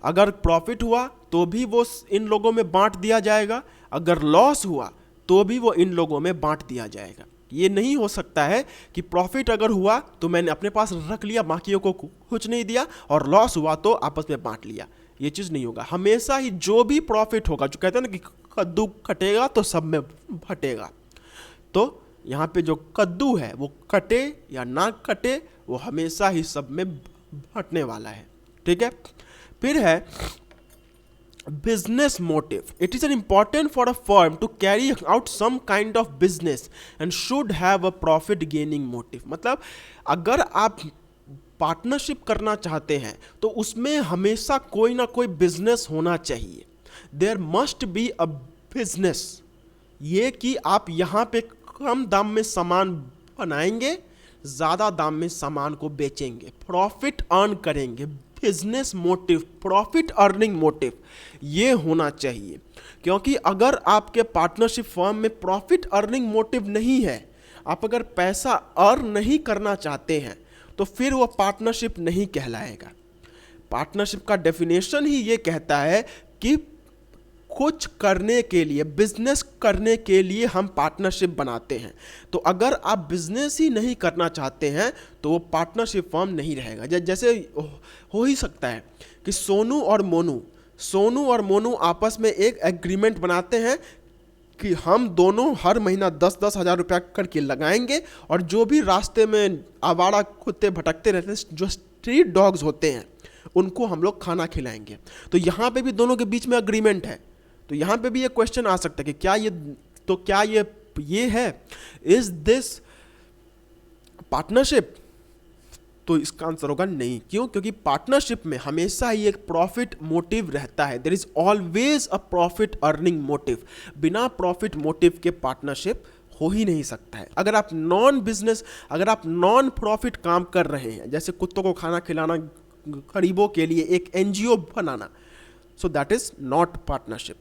अगर प्रॉफिट हुआ तो भी वो इन लोगों में बांट दिया जाएगा, अगर लॉस हुआ तो भी वो इन लोगों में बांट दिया जाएगा। ये नहीं हो सकता है कि प्रॉफिट अगर हुआ तो मैंने अपने पास रख लिया, बाकियों को कुछ नहीं दिया, और लॉस हुआ तो आपस में बांट लिया। ये चीज़ नहीं होगा। हमेशा ही जो भी प्रॉफिट होगा, जो कहते हैं ना कि कद्दू कटेगा तो सब में फटेगा, तो यहाँ पे जो कद्दू है वो कटे या ना कटे, वो हमेशा ही सब में फटने वाला है, ठीक है। फिर है business motive. It is important for a firm to carry out some kind of business and should have a profit gaining motive. मतलब अगर आप पार्टनरशिप करना चाहते हैं तो उसमें हमेशा कोई ना कोई बिजनेस होना चाहिए। There must be a business, ये कि आप यहाँ पे कम दाम में सामान बनाएंगे, ज़्यादा दाम में सामान को बेचेंगे, प्रॉफिट अर्न करेंगे। Business motive, profit earning motive, ये होना चाहिए। क्योंकि अगर आपके पार्टनरशिप फर्म में प्रॉफिट अर्निंग मोटिव नहीं है, आप अगर पैसा अर्न नहीं करना चाहते हैं, तो फिर वो पार्टनरशिप नहीं कहलाएगा। पार्टनरशिप का डेफिनेशन ही ये कहता है कि कुछ करने के लिए, बिजनेस करने के लिए हम पार्टनरशिप बनाते हैं। तो अगर आप बिजनेस ही नहीं करना चाहते हैं तो वो पार्टनरशिप फर्म नहीं रहेगा। जैसे हो ही सकता है कि सोनू और मोनू आपस में एक एग्रीमेंट बनाते हैं कि हम दोनों हर महीना 10-10 हज़ार रुपया करके लगाएंगे, और जो भी रास्ते में आवारा कुत्ते भटकते रहते हैं, जो स्ट्रीट डॉग्स होते हैं, उनको हम लोग खाना खिलाएंगे। तो यहाँ पे भी दोनों के बीच में अग्रीमेंट है। तो यहाँ पे भी ये क्वेश्चन आ सकता है कि क्या ये है, इज दिस पार्टनरशिप? तो इसका आंसर होगा नहीं। क्यों? क्योंकि पार्टनरशिप में हमेशा ही एक प्रॉफिट मोटिव रहता है। There is always a profit earning motive. बिना प्रॉफिट मोटिव के पार्टनरशिप हो ही नहीं सकता है। अगर आप नॉन प्रॉफिट काम कर रहे हैं, जैसे कुत्तों को खाना खिलाना, गरीबों के लिए एक NGO banana, so that is not partnership,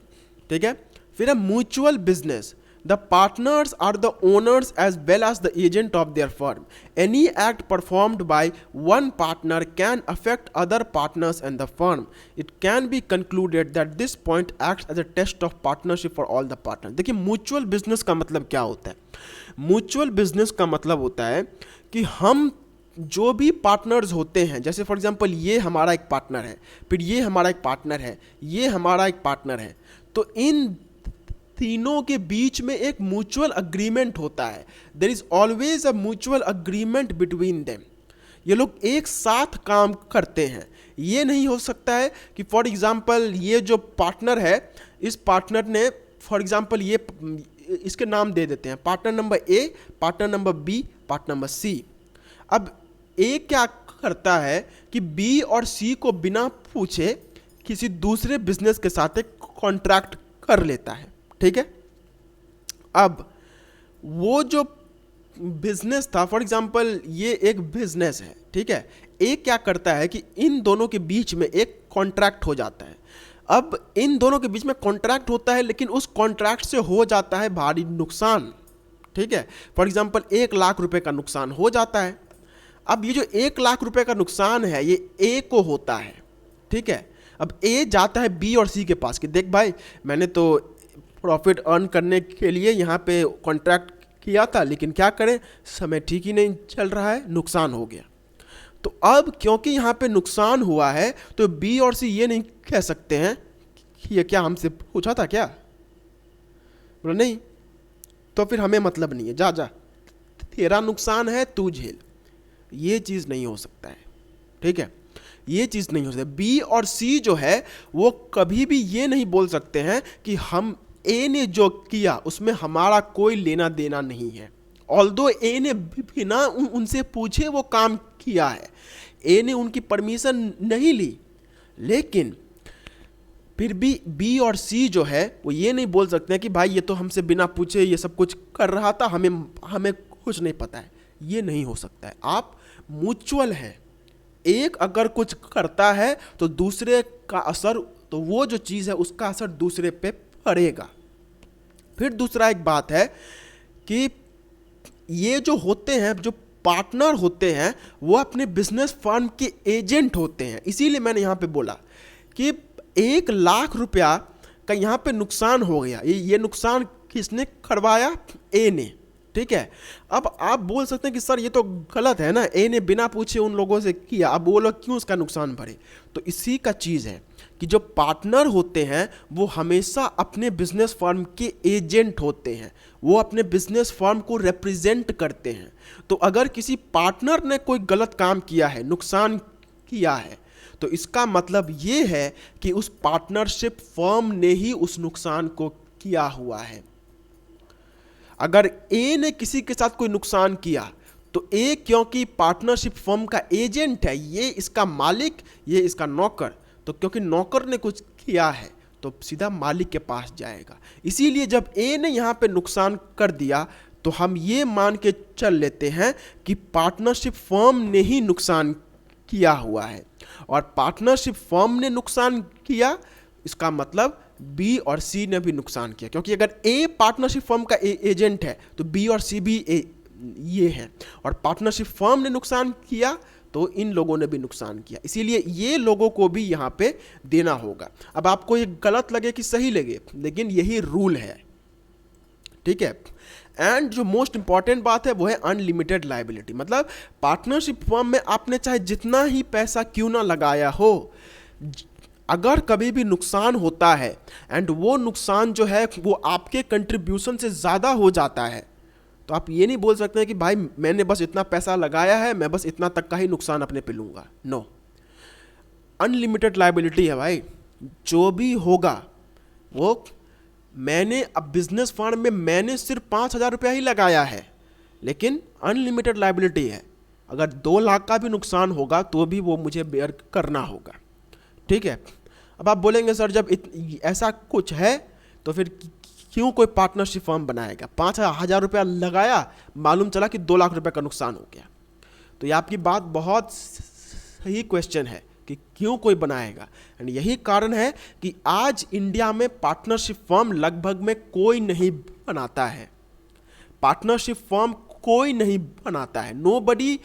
ठीक है। फिर है mutual business. The partners are the owners as well as the agent of their firm. Any act performed by one partner can affect other partners and the firm. It can be concluded that this point acts as a test of partnership for all the partners. देखिए, mutual business का मतलब क्या होता है? Mutual business का मतलब होता है कि हम जो भी पार्टनर्स होते हैं, जैसे फॉर एग्जांपल ये हमारा एक पार्टनर है, फिर ये हमारा एक पार्टनर है, ये हमारा एक पार्टनर है, तो इन तीनों के बीच में एक म्यूचुअल अग्रीमेंट होता है। There is always a mutual agreement between them. ये लोग एक साथ काम करते हैं, ये नहीं हो सकता है कि फॉर एग्जांपल ये जो पार्टनर है, इस पार्टनर ने फॉर एग्जांपल ये इसके नाम दे देते हैं, partner number A, partner number B, partner number C. अब ए क्या करता है कि बी और सी को बिना पूछे किसी दूसरे बिजनेस के साथ एक कॉन्ट्रैक्ट कर लेता है, ठीक है। अब वो जो बिजनेस था, फॉर एग्जांपल ये एक बिजनेस है, ठीक है, ए क्या करता है कि इन दोनों के बीच में एक कॉन्ट्रैक्ट हो जाता है। अब इन दोनों के बीच में कॉन्ट्रैक्ट होता है, लेकिन उस कॉन्ट्रैक्ट से हो जाता है भारी नुकसान, ठीक है। फॉर एग्जांपल 1 लाख रुपए का नुकसान हो जाता है। अब ये जो 1 लाख रुपए का नुकसान है ये ए को होता है, ठीक है। अब ए जाता है बी और सी के पास कि देख भाई, मैंने तो प्रॉफिट अर्न करने के लिए यहाँ पे कॉन्ट्रैक्ट किया था, लेकिन क्या करें, समय ठीक ही नहीं चल रहा है, नुकसान हो गया। तो अब क्योंकि यहाँ पे नुकसान हुआ है तो बी और सी ये नहीं कह सकते हैं कि ये क्या हमसे पूछा था क्या, बोला नहीं, तो फिर हमें मतलब नहीं है, जा जा तेरा नुकसान है तू झेल। ये चीज़ नहीं हो सकता है, ठीक है, ये चीज़ नहीं हो सकती। बी और सी जो है वो कभी भी ये नहीं बोल सकते हैं कि हम ए ने जो किया उसमें हमारा कोई लेना देना नहीं है। ऑल्दो ए ने बिना उनसे पूछे वो काम किया है, ए ने उनकी परमिशन नहीं ली, लेकिन फिर भी बी और सी जो है वो ये नहीं बोल सकते हैं कि भाई ये तो हमसे बिना पूछे ये सब कुछ कर रहा था, हमें कुछ नहीं पता है। ये नहीं हो सकता है। आप म्यूचुअल हैं, एक अगर कुछ करता है तो दूसरे का असर, तो वो जो चीज़ है उसका असर दूसरे पे पड़ेगा। फिर दूसरा एक बात है कि ये जो होते हैं, जो पार्टनर होते हैं, वो अपने बिजनेस फर्म के एजेंट होते हैं। इसीलिए मैंने यहाँ पे बोला कि 1 लाख रुपया का यहाँ पे नुकसान हो गया। ये नुकसान किसने करवाया? ए ने, ठीक है। अब आप बोल सकते हैं कि सर ये तो गलत है ना, ए ने बिना पूछे उन लोगों से किया, अब वो लोग क्यों उसका नुकसान भरे? तो इसी का चीज़ है कि जो पार्टनर होते हैं वो हमेशा अपने बिजनेस फर्म के एजेंट होते हैं, वो अपने बिजनेस फर्म को रिप्रेजेंट करते हैं। तो अगर किसी पार्टनर ने कोई गलत काम किया है, नुकसान किया है, तो इसका मतलब ये है कि उस पार्टनरशिप फर्म ने ही उस नुकसान को किया हुआ है। अगर ए ने किसी के साथ कोई नुकसान किया तो ए क्योंकि पार्टनरशिप फर्म का एजेंट है, ये इसका मालिक, ये इसका नौकर, तो क्योंकि नौकर ने कुछ किया है तो सीधा मालिक के पास जाएगा। इसीलिए जब ए ने यहाँ पे नुकसान कर दिया तो हम ये मान के चल लेते हैं कि पार्टनरशिप फर्म ने ही नुकसान किया हुआ है। और पार्टनरशिप फर्म ने नुकसान किया, इसका मतलब बी और सी ने भी नुकसान किया, क्योंकि अगर ए पार्टनरशिप फर्म का एजेंट है तो बी और सी भी ये हैं, और पार्टनरशिप फर्म ने नुकसान किया तो इन लोगों ने भी नुकसान किया। इसीलिए ये लोगों को भी यहाँ पे देना होगा। अब आपको ये गलत लगे कि सही लगे, लेकिन यही रूल है, ठीक है। एंड जो मोस्ट इंपॉर्टेंट बात है वो है अनलिमिटेड लायबिलिटी। मतलब पार्टनरशिप फर्म में आपने चाहे जितना ही पैसा क्यों ना लगाया हो, अगर कभी भी नुकसान होता है एंड वो नुकसान जो है वो आपके कंट्रीब्यूशन से ज़्यादा हो जाता है, तो आप ये नहीं बोल सकते हैं कि भाई मैंने बस इतना पैसा लगाया है, मैं बस इतना तक का ही नुकसान अपने पे लूँगा। नो, अनलिमिटेड लायबिलिटी है भाई। जो भी होगा वो, मैंने अब बिजनेस फंड में मैंने सिर्फ 5,000 रुपया ही लगाया है, लेकिन अनलिमिटेड लायबिलिटी है। अगर 2 लाख का भी नुकसान होगा तो भी वो मुझे बेयर करना होगा, ठीक है। अब आप बोलेंगे सर जब ऐसा कुछ है तो फिर क्यों कोई पार्टनरशिप फर्म बनाएगा? 5,000 रुपया लगाया, मालूम चला कि 2 लाख रुपए का नुकसान हो गया। तो ये आपकी बात बहुत सही क्वेश्चन है कि क्यों कोई बनाएगा। एंड यही कारण है कि आज इंडिया में पार्टनरशिप फर्म लगभग में कोई नहीं बनाता है। पार्टनरशिप फर्म कोई नहीं बनाता है, nobody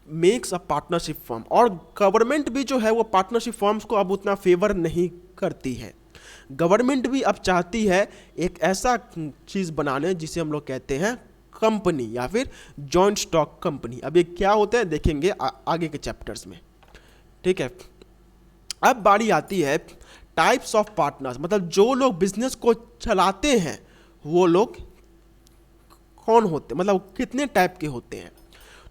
makes a partnership firm. और गवर्नमेंट भी जो है वो पार्टनरशिप फर्म्स को अब उतना फेवर नहीं करती है। गवर्नमेंट भी अब चाहती है एक ऐसा चीज़ बनाने जिसे हम लोग कहते हैं कंपनी या फिर जॉइंट स्टॉक कंपनी। अब ये क्या होता है देखेंगे आगे के चैप्टर्स में, ठीक है। अब बारी आती है टाइप्स ऑफ पार्टनर्स, मतलब जो लोग बिजनेस को चलाते हैं वो लोग कौन होते, मतलब कितने टाइप के होते हैं।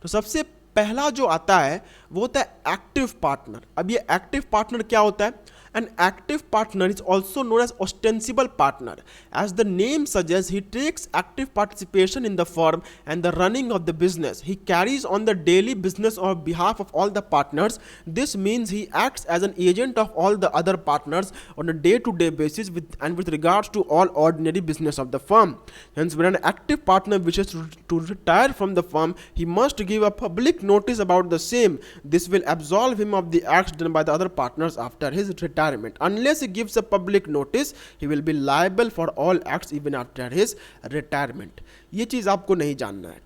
तो सबसे पहला जो आता है वो होता है एक्टिव पार्टनर। अब ये एक्टिव पार्टनर क्या होता है? An active partner is also known as ostensible partner. As the name suggests, he takes active participation in the firm and the running of the business. He carries on the daily business on behalf of all the partners. This means he acts as an agent of all the other partners on a day-to-day basis with regards to all ordinary business of the firm. Hence, when an active partner wishes to retire from the firm, he must give a public notice about the same. This will absolve him of the acts done by the other partners after his retirement. Unless he gives a public notice, he will be liable for all acts even after his retirement. ये चीज़ आपको नहीं जानना है,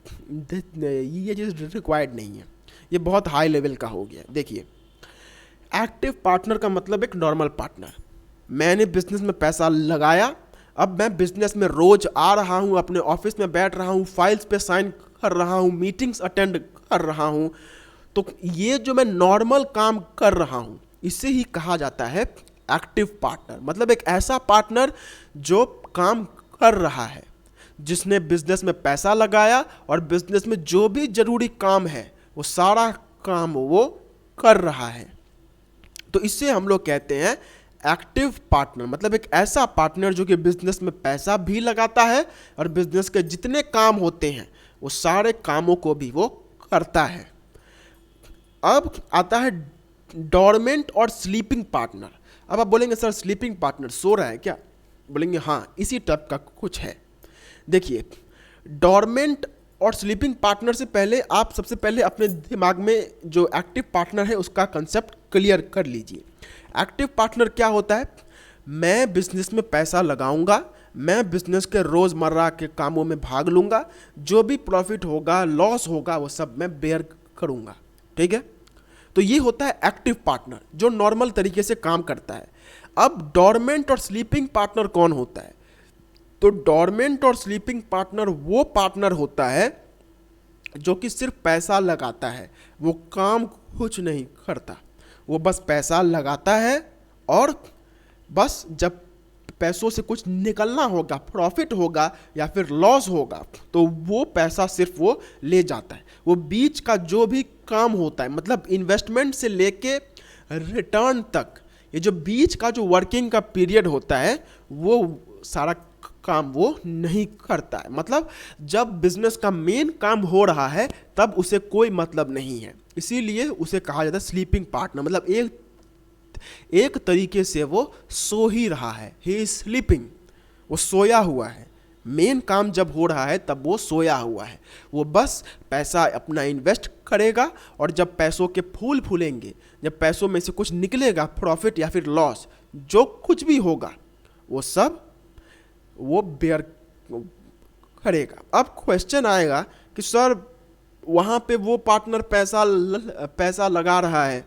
ये चीज़ required नहीं है, ये बहुत हाई लेवल का हो गया। देखिए, एक्टिव पार्टनर का मतलब एक नॉर्मल पार्टनर। मैंने बिजनेस में पैसा लगाया, अब मैं बिजनेस में रोज आ रहा हूँ, अपने ऑफिस में बैठ रहा हूँ, फाइल्स पे साइन कर रहा हूँ, मीटिंग्स अटेंड कर रहा हूँ, तो ये जो मैं नॉर्मल काम कर रहा हूँ इसे ही कहा जाता है एक्टिव पार्टनर। मतलब एक ऐसा पार्टनर जो काम कर रहा है, जिसने बिजनेस में पैसा लगाया और बिजनेस में जो भी जरूरी काम है वो सारा काम वो कर रहा है। तो इससे हम लोग कहते हैं एक्टिव पार्टनर। मतलब एक ऐसा पार्टनर जो कि बिजनेस में पैसा भी लगाता है और बिजनेस के जितने काम होते हैं वो सारे कामों को भी वो करता है। अब आता है डॉर्मेंट और स्लीपिंग पार्टनर। अब आप बोलेंगे सर स्लीपिंग पार्टनर सो रहा है क्या? बोलेंगे हाँ, इसी टाइप का कुछ है। देखिए, डॉर्मेंट और स्लीपिंग पार्टनर से पहले आप सबसे पहले अपने दिमाग में जो एक्टिव पार्टनर है उसका कंसेप्ट क्लियर कर लीजिए। एक्टिव पार्टनर क्या होता है? मैं बिजनेस में पैसा लगाऊंगा, मैं बिजनेस के रोज़मर्रा के कामों में भाग लूंगा, जो भी प्रॉफिट होगा लॉस होगा वो सब मैं बेयर करूंगा। ठीक है, तो ये होता है एक्टिव पार्टनर जो नॉर्मल तरीके से काम करता है। अब डॉर्मेंट और स्लीपिंग पार्टनर कौन होता है? तो डॉर्मेंट और स्लीपिंग पार्टनर वो पार्टनर होता है जो कि सिर्फ पैसा लगाता है, वो काम कुछ नहीं करता, वो बस पैसा लगाता है और बस जब पैसों से कुछ निकलना होगा, प्रॉफिट होगा या फिर लॉस होगा, तो वो पैसा सिर्फ वो ले जाता है। वो बीच का जो भी काम होता है, मतलब इन्वेस्टमेंट से लेके रिटर्न तक, ये जो बीच का जो वर्किंग का पीरियड होता है वो सारा काम वो नहीं करता है। मतलब जब बिजनेस का मेन काम हो रहा है तब उसे कोई मतलब नहीं है, इसीलिए उसे कहा जाता है स्लीपिंग पार्टनर। मतलब एक तरीके से वो सो ही रहा है, ही इज स्लीपिंग, वो सोया हुआ है। मेन काम जब हो रहा है तब वो सोया हुआ है, वो बस पैसा अपना इन्वेस्ट करेगा और जब पैसों के फूल फूलेंगे, जब पैसों में से कुछ निकलेगा, प्रॉफिट या फिर लॉस, जो कुछ भी होगा वो सब वो बेयर करेगा। अब क्वेश्चन आएगा कि सर वहाँ पे वो पार्टनर पैसा लगा रहा है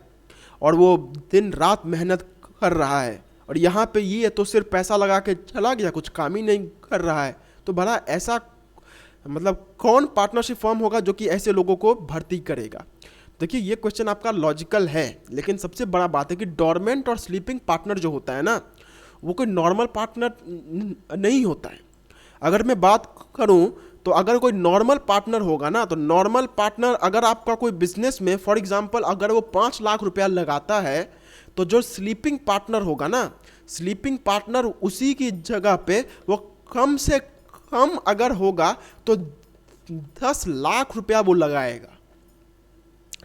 और वो दिन रात मेहनत कर रहा है, और यहाँ पे ये तो सिर्फ पैसा लगा के चला गया, कुछ काम ही नहीं कर रहा है, तो भला ऐसा मतलब कौन पार्टनरशिप फर्म होगा जो कि ऐसे लोगों को भर्ती करेगा? देखिए, ये क्वेश्चन आपका लॉजिकल है, लेकिन सबसे बड़ा बात है कि डॉर्मेंट और स्लीपिंग पार्टनर जो होता है ना, वो कोई नॉर्मल पार्टनर नहीं होता है। अगर मैं बात करूं तो अगर कोई नॉर्मल पार्टनर होगा ना, तो नॉर्मल पार्टनर अगर आपका कोई बिजनेस में फॉर एग्जांपल अगर वो 5 लाख रुपया लगाता है, तो जो स्लीपिंग पार्टनर होगा ना, स्लीपिंग पार्टनर उसी की जगह पे वो कम से कम अगर होगा तो 10 लाख रुपया वो लगाएगा।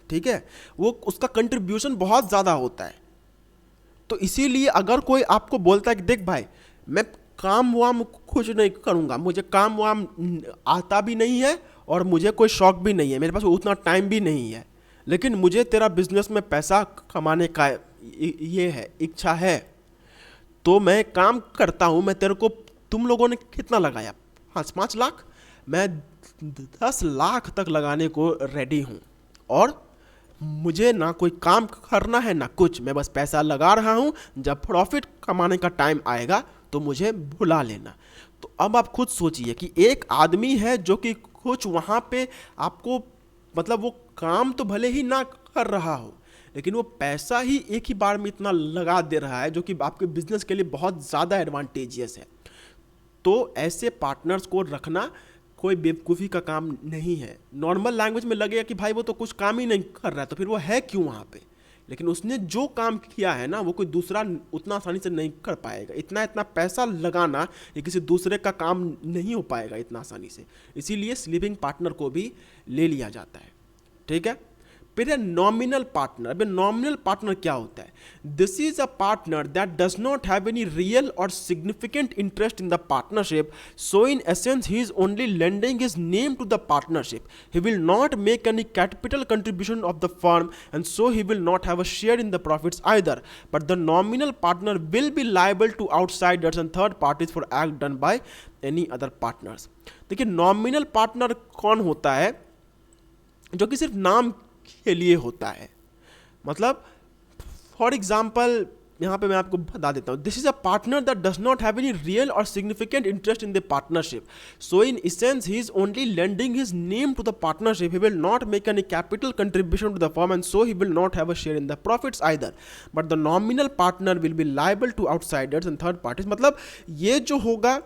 ठीक है, वो उसका कंट्रीब्यूशन बहुत ज़्यादा होता है। तो इसीलिए अगर कोई आपको बोलता है कि देख भाई मैं काम वाम कुछ नहीं करूँगा, मुझे काम वाम आता भी नहीं है और मुझे कोई शौक भी नहीं है, मेरे पास उतना टाइम भी नहीं है, लेकिन मुझे तेरा बिजनेस में पैसा कमाने का ये है, इच्छा है, तो मैं काम करता हूँ। मैं तेरे को, तुम लोगों ने कितना लगाया? 5 लाख, मैं 10 लाख तक लगाने को रेडी हूँ और मुझे ना कोई काम करना है ना कुछ, मैं बस पैसा लगा रहा हूँ, जब प्रॉफिट कमाने का टाइम आएगा तो मुझे बुला लेना। तो अब आप खुद सोचिए कि एक आदमी है जो कि कुछ वहाँ पे आपको मतलब वो काम तो भले ही ना कर रहा हो, लेकिन वो पैसा ही एक ही बार में इतना लगा दे रहा है जो कि आपके बिजनेस के लिए बहुत ज़्यादा एडवांटेजियस है। तो ऐसे पार्टनर्स को रखना कोई बेवकूफ़ी का काम नहीं है। नॉर्मल लैंग्वेज में लगेगा कि भाई वो तो कुछ काम ही नहीं कर रहा है, तो फिर वो है क्यों वहाँ पे। लेकिन उसने जो काम किया है ना, वो कोई दूसरा उतना आसानी से नहीं कर पाएगा। इतना इतना पैसा लगाना ये किसी दूसरे का काम नहीं हो पाएगा इतना आसानी से। इसीलिए स्लीपिंग पार्टनर को भी ले लिया जाता है। ठीक है। फिर है नॉमिनल पार्टनर। अब नॉमिनल पार्टनर क्या होता है? This is a partner that does not have any real or significant interest in the partnership, so in essence he is only lending his name to the partnership. He will not make any capital contribution of the firm, and so he will not have a share in the profits either. But the nominal partner will be liable to outsiders and third parties for act done by any other partners. देखिए nominal partner कौन होता है? जो कि सिर्फ नाम के लिए होता है। मतलब फॉर एग्जाम्पल यहाँ पे मैं आपको बता देता हूँ, this is a partner that does not have any real or significant interest in the partnership, so in essence he is only lending his name to the partnership. He will not make any capital contribution to the firm, and so he will not have a share in the profits either. But the nominal partner will be liable to outsiders and third parties. मतलब ये जो होगा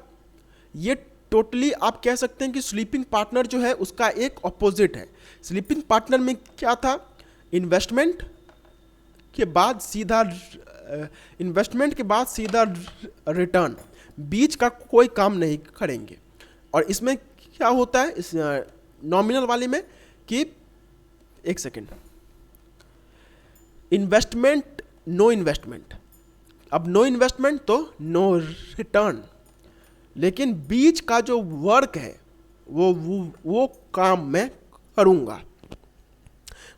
ये totally आप कह सकते हैं कि स्लीपिंग पार्टनर जो है उसका एक ऑपोजिट है. स्लीपिंग पार्टनर में क्या था? इन्वेस्टमेंट के बाद सीधा रिटर्न, बीच का कोई काम नहीं करेंगे. और इसमें क्या होता है इस नॉमिनल वाले में कि एक सेकेंड, इन्वेस्टमेंट नो इन्वेस्टमेंट. अब नो इन्वेस्टमेंट तो नो रिटर्न, लेकिन बीच का जो वर्क है वो काम मैं करूँगा.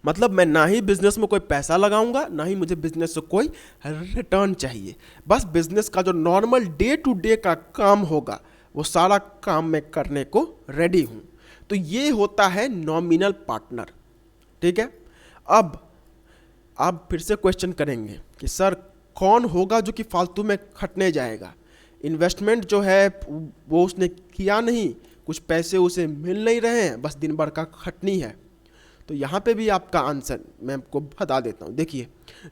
मतलब मैं ना ही बिजनेस में कोई पैसा लगाऊंगा, ना ही मुझे बिजनेस से कोई रिटर्न चाहिए. बस बिजनेस का जो नॉर्मल डे टू डे का काम होगा वो सारा काम मैं करने को रेडी हूँ. तो ये होता है नॉमिनल पार्टनर. ठीक है. अब आप फिर से क्वेश्चन करेंगे कि सर कौन होगा जो कि फालतू में खटने जाएगा? इन्वेस्टमेंट जो है वो उसने किया नहीं, कुछ पैसे उसे मिल नहीं रहे हैं, बस दिन भर का खटनी है. तो यहाँ पे भी आपका आंसर मैं आपको बता देता हूँ. देखिए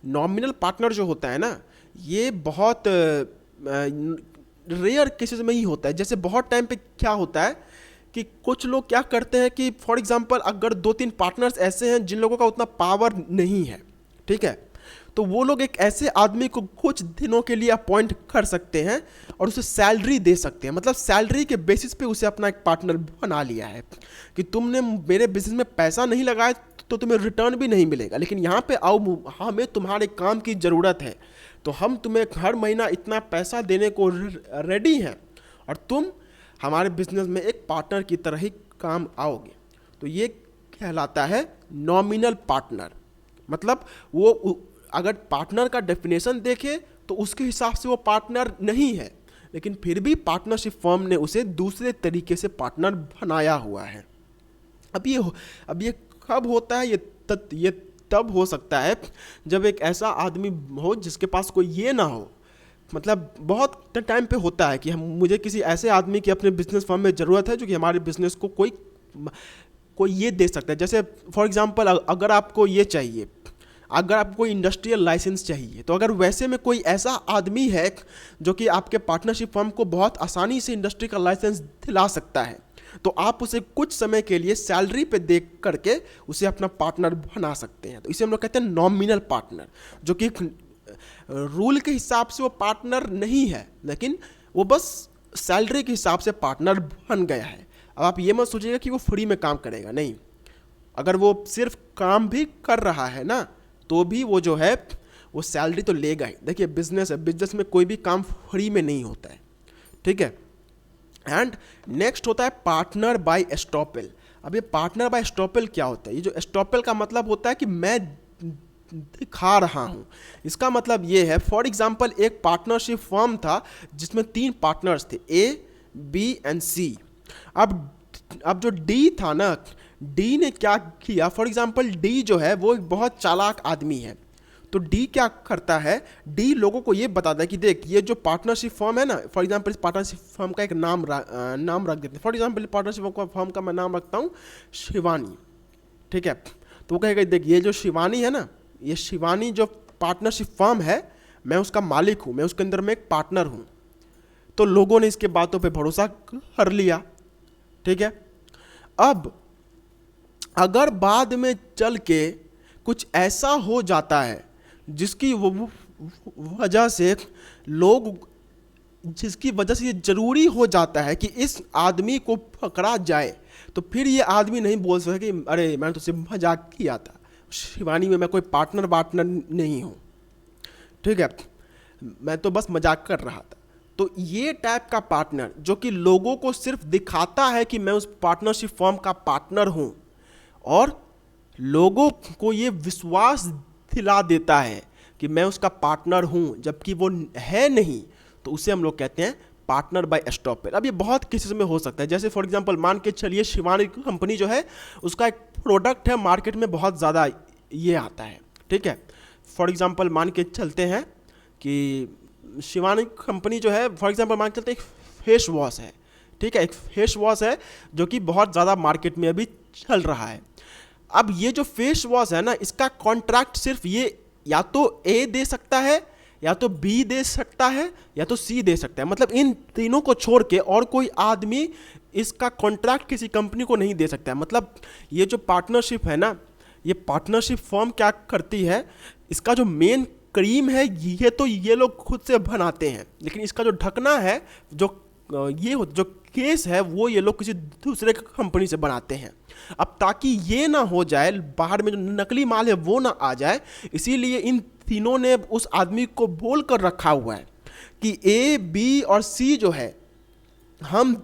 नॉमिनल पार्टनर जो होता है ना, ये बहुत रेयर केसेस में ही होता है. जैसे बहुत टाइम पे क्या होता है कि कुछ लोग क्या करते हैं कि फॉर एग्जांपल अगर 2-3 पार्टनर्स ऐसे हैं जिन लोगों का उतना पावर नहीं है, ठीक है, तो वो लोग एक ऐसे आदमी को कुछ दिनों के लिए अपॉइंट कर सकते हैं और उसे सैलरी दे सकते हैं. मतलब सैलरी के बेसिस पे उसे अपना एक पार्टनर बना लिया है कि तुमने मेरे बिजनेस में पैसा नहीं लगाया तो तुम्हें रिटर्न भी नहीं मिलेगा, लेकिन यहाँ पे आओ, हमें तुम्हारे काम की ज़रूरत है, तो हम तुम्हें हर महीना इतना पैसा देने को रेडी हैं और तुम हमारे बिजनेस में एक पार्टनर की तरह ही काम आओगे. तो ये कहलाता है नॉमिनल पार्टनर. मतलब वो अगर पार्टनर का डेफिनेशन देखें तो उसके हिसाब से वो पार्टनर नहीं है, लेकिन फिर भी पार्टनरशिप फर्म ने उसे दूसरे तरीके से पार्टनर बनाया हुआ है. अब ये कब होता है? ये तब हो सकता है जब एक ऐसा आदमी हो जिसके पास कोई ये ना हो. मतलब बहुत टाइम पे होता है कि मुझे किसी ऐसे आदमी की अपने बिजनेस फर्म में ज़रूरत है जो कि हमारे बिजनेस को कोई ये दे सकता है. जैसे फॉर एग्जांपल अगर आपको ये चाहिए, अगर आपको कोई इंडस्ट्रियल लाइसेंस चाहिए, तो अगर वैसे में कोई ऐसा आदमी है जो कि आपके पार्टनरशिप फर्म को बहुत आसानी से इंडस्ट्री का लाइसेंस दिला सकता है, तो आप उसे कुछ समय के लिए सैलरी पे दे करके उसे अपना पार्टनर बना सकते हैं. तो इसे हम लोग कहते हैं नॉमिनल पार्टनर, जो कि रूल के हिसाब से वो पार्टनर नहीं है, लेकिन वो बस सैलरी के हिसाब से पार्टनर बन गया है. अब आप ये मत सोचिएगा कि वो फ्री में काम करेगा, नहीं. अगर वो सिर्फ काम भी कर रहा है ना, तो भी वो जो है वो सैलरी तो लेगा ही. देखिए बिजनेस है, बिजनेस में कोई भी काम फ्री में नहीं होता है. ठीक है. एंड नेक्स्ट होता है पार्टनर बाय एस्टॉपल. अब ये पार्टनर बाय एस्टॉपल क्या होता है? ये जो एस्टॉपल का मतलब होता है कि मैं दिखा रहा हूँ. इसका मतलब ये है, फॉर एग्जाम्पल एक पार्टनरशिप फर्म था जिसमें 3 पार्टनर्स थे, ए, बी एंड सी. अब जो डी था ना, डी ने क्या किया? फॉर एग्जाम्पल डी जो है वो एक बहुत चालाक आदमी है. तो डी क्या करता है? डी लोगों को ये बताता है कि देख ये जो पार्टनरशिप फर्म है ना, फॉर एग्जांपल इस पार्टनरशिप फर्म का एक नाम रख देते हैं. फॉर एग्जांपल पार्टनरशिप फर्म का मैं नाम रखता हूँ शिवानी. ठीक है. तो वो कहेगा देख ये जो शिवानी है ना, ये शिवानी जो पार्टनरशिप फर्म है, मैं उसका मालिक हूँ, मैं उसके अंदर में एक पार्टनर हूँ. तो लोगों ने इसके बातों पर भरोसा कर लिया. ठीक है. अब अगर बाद में चल के कुछ ऐसा हो जाता है जिसकी वजह से लोग जिसकी वजह से ये जरूरी हो जाता है कि इस आदमी को पकड़ा जाए, तो फिर ये आदमी नहीं बोल सकता कि अरे मैंने तो सिर्फ मजाक किया था, शिवानी में मैं कोई पार्टनर नहीं हूँ, ठीक है, मैं तो बस मजाक कर रहा था। तो ये टाइप का पार्टनर जो कि लोगों को सिर्फ दिखाता है कि मैं उस पार्टनरशिप फर्म का पार्टनर हूँ और लोगों को ये विश्वास दिला देता है कि मैं उसका पार्टनर हूँ जबकि वो है नहीं, तो उसे हम लोग कहते हैं पार्टनर बाय एस्टॉपेल। अब ये बहुत केसेस में हो सकता है, जैसे फॉर एग्जांपल मान के चलिए शिवानी कंपनी जो है उसका एक प्रोडक्ट है मार्केट में बहुत ज़्यादा ये आता है, ठीक है। फॉर एग्जांपल मान के चलते हैं कि शिवानी कंपनी जो है फॉर एग्जांपल मान के चलते एक फेस वॉश है, ठीक है, एक फेस वॉश है जो कि बहुत ज़्यादा मार्केट में अभी चल रहा है। अब ये जो फेस वॉश है ना, इसका कॉन्ट्रैक्ट सिर्फ ये या तो ए दे सकता है, या तो बी दे सकता है, या तो सी दे सकता है। मतलब इन तीनों को छोड़ के और कोई आदमी इसका कॉन्ट्रैक्ट किसी कंपनी को नहीं दे सकता है। मतलब ये जो पार्टनरशिप है ना, ये पार्टनरशिप फर्म क्या करती है, इसका जो मेन क्रीम है ये तो ये लोग खुद से बनाते हैं, लेकिन इसका जो ढकना है, जो केस है, वो ये लोग किसी दूसरे कंपनी से बनाते हैं। अब ताकि ये ना हो जाए, बाहर में जो नकली माल है वो ना आ जाए, इसीलिए इन तीनों ने उस आदमी को बोल कर रखा हुआ है कि ए, बी और सी जो है, हम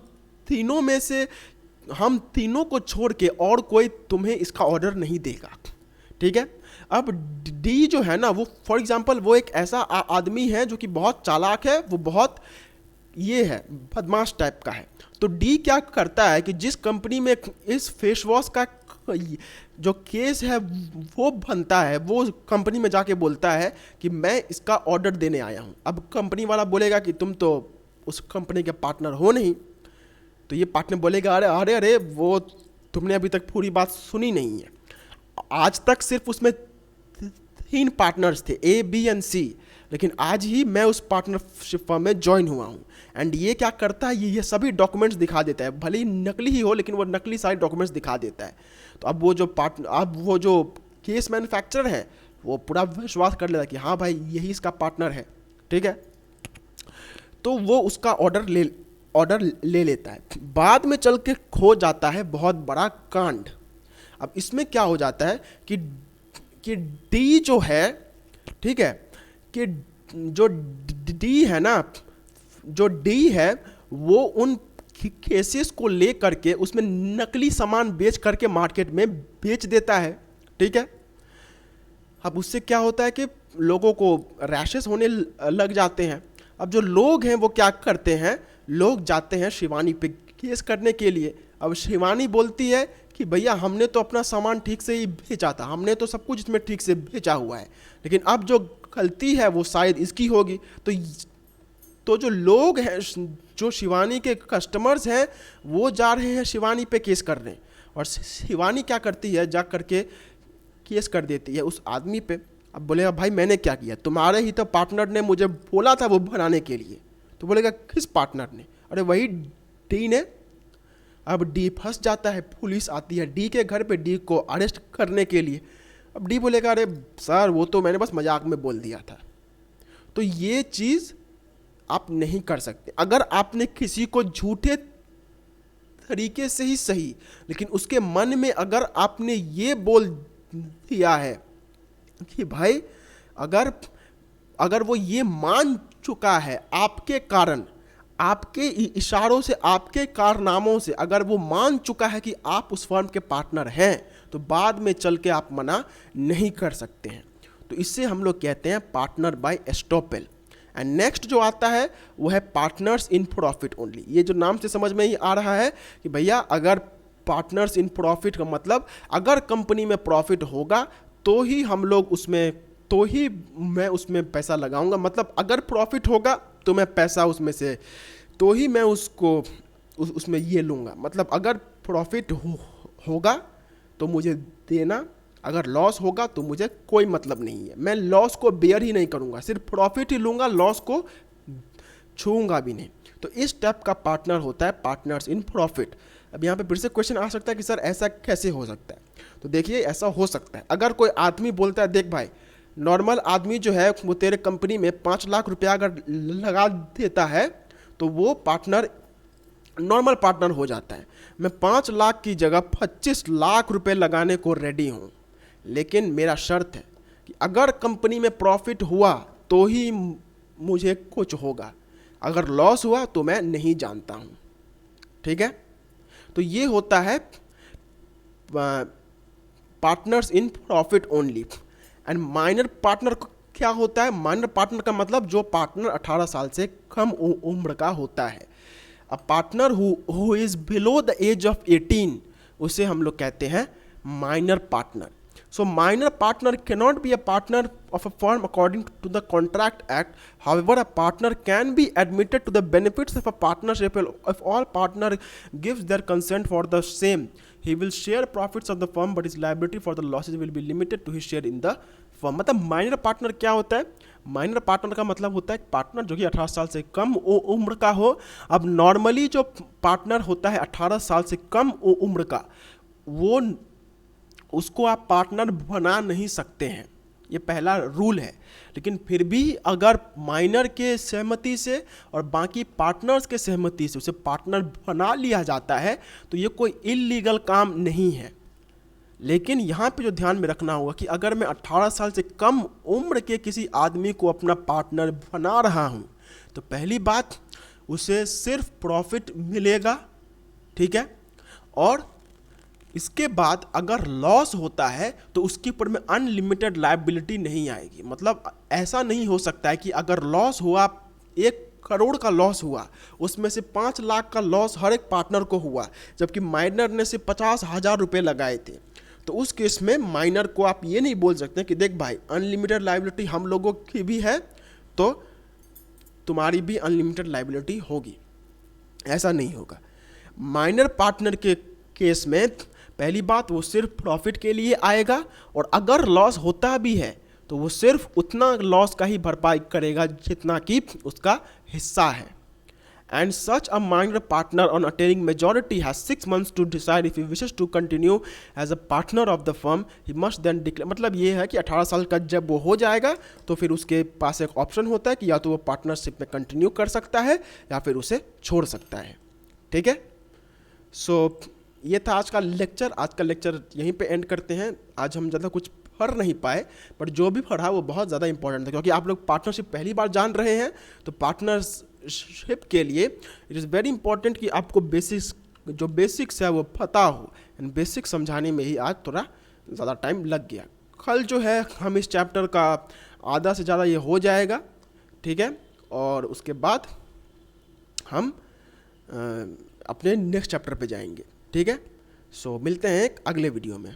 तीनों को छोड़ के और कोई तुम्हें इसका ऑर्डर नहीं देगा, ठीक है। अब डी जो है ना, वो फॉर एग्जांपल वो एक ऐसा आदमी है जो कि बहुत चालाक है, वो बहुत ये है बदमाश टाइप का है। तो डी क्या करता है कि जिस कंपनी में इस फेस वॉश का जो केस है वो बनता है, वो कंपनी में जाके बोलता है कि मैं इसका ऑर्डर देने आया हूँ। अब कंपनी वाला बोलेगा कि तुम तो उस कंपनी के पार्टनर हो नहीं, तो ये पार्टनर बोलेगा अरे अरे अरे वो तुमने अभी तक पूरी बात सुनी नहीं है, आज तक सिर्फ उसमें 3 पार्टनर्स थे ए, बी एंड सी, लेकिन आज ही मैं उस पार्टनरशिप फर्म में ज्वाइन हुआ हूँ। एंड ये क्या करता है, ये सभी डॉक्यूमेंट्स दिखा देता है, भले ही नकली ही हो लेकिन वो नकली सारे डॉक्यूमेंट्स दिखा देता है। तो अब वो जो केस मैन्युफैक्चरर है वो पूरा विश्वास कर लेता है कि हाँ भाई यही इसका पार्टनर है, ठीक है। तो वो उसका ऑर्डर ले लेता है। बाद में चल के खो जाता है बहुत बड़ा कांड। अब इसमें क्या हो जाता है कि डी जो है, ठीक है, कि जो डी है ना, जो डी है वो उन केसेस को ले करके उसमें नकली सामान बेच करके मार्केट में बेच देता है, ठीक है। अब उससे क्या होता है कि लोगों को रैशेस होने लग जाते हैं। अब जो लोग हैं वो क्या करते हैं, लोग जाते हैं शिवानी पे केस करने के लिए। अब शिवानी बोलती है कि भैया हमने तो अपना सामान ठीक से ही बेचा था, हमने तो सब कुछ इसमें ठीक से बेचा हुआ है, लेकिन अब जो गलती है वो शायद इसकी होगी। तो जो लोग हैं, जो शिवानी के कस्टमर्स हैं, वो जा रहे हैं शिवानी पे केस करने, और शिवानी क्या करती है, जा करके केस कर देती है उस आदमी पे। अब बोलेगा भाई मैंने क्या किया, तुम्हारे ही तो पार्टनर ने मुझे बोला था वो बनाने के लिए। तो बोलेगा किस पार्टनर ने, अरे वही डी ने। अब डी फंस जाता है, पुलिस आती है डी के घर पे डी को अरेस्ट करने के लिए। अब डी बोलेगा अरे सर वो तो मैंने बस मजाक में बोल दिया था। तो ये चीज़ आप नहीं कर सकते। अगर आपने किसी को झूठे तरीके से ही सही, लेकिन उसके मन में अगर आपने ये बोल दिया है कि भाई अगर वो ये मान चुका है आपके कारण, आपके इशारों से, आपके कारनामों से अगर वो मान चुका है कि आप उस फर्म के पार्टनर हैं, तो बाद में चल के आप मना नहीं कर सकते हैं। तो इससे हम लोग कहते हैं partner by estoppel. And next जो आता है वो है पार्टनर्स इन प्रॉफिट ओनली। ये जो नाम से समझ में ही आ रहा है कि भैया अगर पार्टनर्स इन प्रॉफिट का मतलब अगर कंपनी में प्रॉफिट होगा तो ही हम लोग उसमें, तो ही मैं उसमें पैसा लगाऊंगा। मतलब अगर प्रॉफिट होगा तो मैं पैसा उसमें से, तो ही मैं उसमें ये लूँगा। मतलब अगर प्रॉफिट होगा तो मुझे देना, अगर लॉस होगा तो मुझे कोई मतलब नहीं है, मैं लॉस को बेयर ही नहीं करूँगा, सिर्फ प्रॉफिट ही लूँगा, लॉस को छूँगा भी नहीं। तो इस टाइप का पार्टनर होता है पार्टनर्स इन प्रॉफिट। अब यहाँ पे फिर से क्वेश्चन आ सकता है कि सर ऐसा कैसे हो सकता है। तो देखिए ऐसा हो सकता है, अगर कोई आदमी बोलता है देख भाई नॉर्मल आदमी जो है वो तेरे कंपनी में 5 लाख रुपया अगर लगा देता है तो वो पार्टनर नॉर्मल पार्टनर हो जाता है। मैं 5 लाख की जगह 25 लाख रुपए लगाने को रेडी हूँ, लेकिन मेरा शर्त है कि अगर कंपनी में प्रॉफिट हुआ तो ही मुझे कुछ होगा, अगर लॉस हुआ तो मैं नहीं जानता हूँ। ठीक है, तो ये होता है partners in profit only. And minor partner क्या होता है? माइनर पार्टनर का मतलब जो पार्टनर 18 साल से कम उम्र का होता है। A partner who is below the age of 18 उसे हम लोग कहते हैं minor partner. So minor partner cannot be a partner of a firm according to the Contract Act. However, a partner can be admitted to the benefits of a partnership if all partner gives their consent for the same. He will share profits of the firm, but his liability for the losses will be limited to his share in the firm. मतलब minor partner क्या होता है? Minor partner का मतलब होता है partner जो कि 18 साल से कम उम्र का हो। अब नॉर्मली जो पार्टनर होता है 18 साल से कम उम्र का, वो उसको आप पार्टनर बना नहीं सकते हैं, ये पहला रूल है। लेकिन फिर भी अगर माइनर के सहमति से और बाकी पार्टनर्स के सहमति से उसे पार्टनर बना लिया जाता है तो ये कोई इल्लीगल काम नहीं है। लेकिन यहाँ पे जो ध्यान में रखना होगा कि अगर मैं 18 साल से कम उम्र के किसी आदमी को अपना पार्टनर बना रहा हूँ तो पहली बात उसे सिर्फ प्रॉफिट मिलेगा, ठीक है, और इसके बाद अगर लॉस होता है तो उसके ऊपर में अनलिमिटेड लायबिलिटी नहीं आएगी। मतलब ऐसा नहीं हो सकता है कि अगर लॉस हुआ 1 करोड़ का लॉस हुआ उसमें से 5 लाख का लॉस हर एक पार्टनर को हुआ, जबकि माइनर ने सिर्फ 50,000 रुपये लगाए थे। तो उस केस में माइनर को आप ये नहीं बोल सकते कि देख भाई अनलिमिटेड लायबिलिटी हम लोगों की भी है तो तुम्हारी भी अनलिमिटेड लायबिलिटी होगी, ऐसा नहीं होगा। माइनर पार्टनर के केस में पहली बात वो सिर्फ प्रॉफिट के लिए आएगा, और अगर लॉस होता भी है तो वो सिर्फ उतना लॉस का ही भरपाई करेगा जितना कि उसका हिस्सा है। And such a minor partner on attaining majority has 6 months to decide if he wishes to continue as a partner of the firm, he must then declare. मतलब ये है कि 18 साल का जब वो हो जाएगा तो फिर उसके पास एक ऑप्शन होता है कि या तो वो पार्टनरशिप में कंटिन्यू कर सकता है या फिर उसे छोड़ सकता है। ठीक है, सो ये था आज का लेक्चर। आज का लेक्चर यहीं पे एंड करते हैं। आज हम ज़्यादा कुछ पढ़ नहीं पाए, बट जो भी पढ़ा वो बहुत ज़्यादा इंपॉर्टेंट था, क्योंकि आप लोग पार्टनरशिप पहली बार जान रहे हैं। तो पार्टनरशिप के लिए इट इज़ वेरी इंपॉर्टेंट कि आपको बेसिक्स है वो पता हो। एंड बेसिक समझाने में ही आज थोड़ा ज़्यादा टाइम लग गया। कल जो है हम इस चैप्टर का आधा से ज़्यादा ये हो जाएगा, ठीक है, और उसके बाद हम अपने नेक्स्ट चैप्टर पे जाएंगे। ठीक है, सो मिलते हैं एक अगले वीडियो में।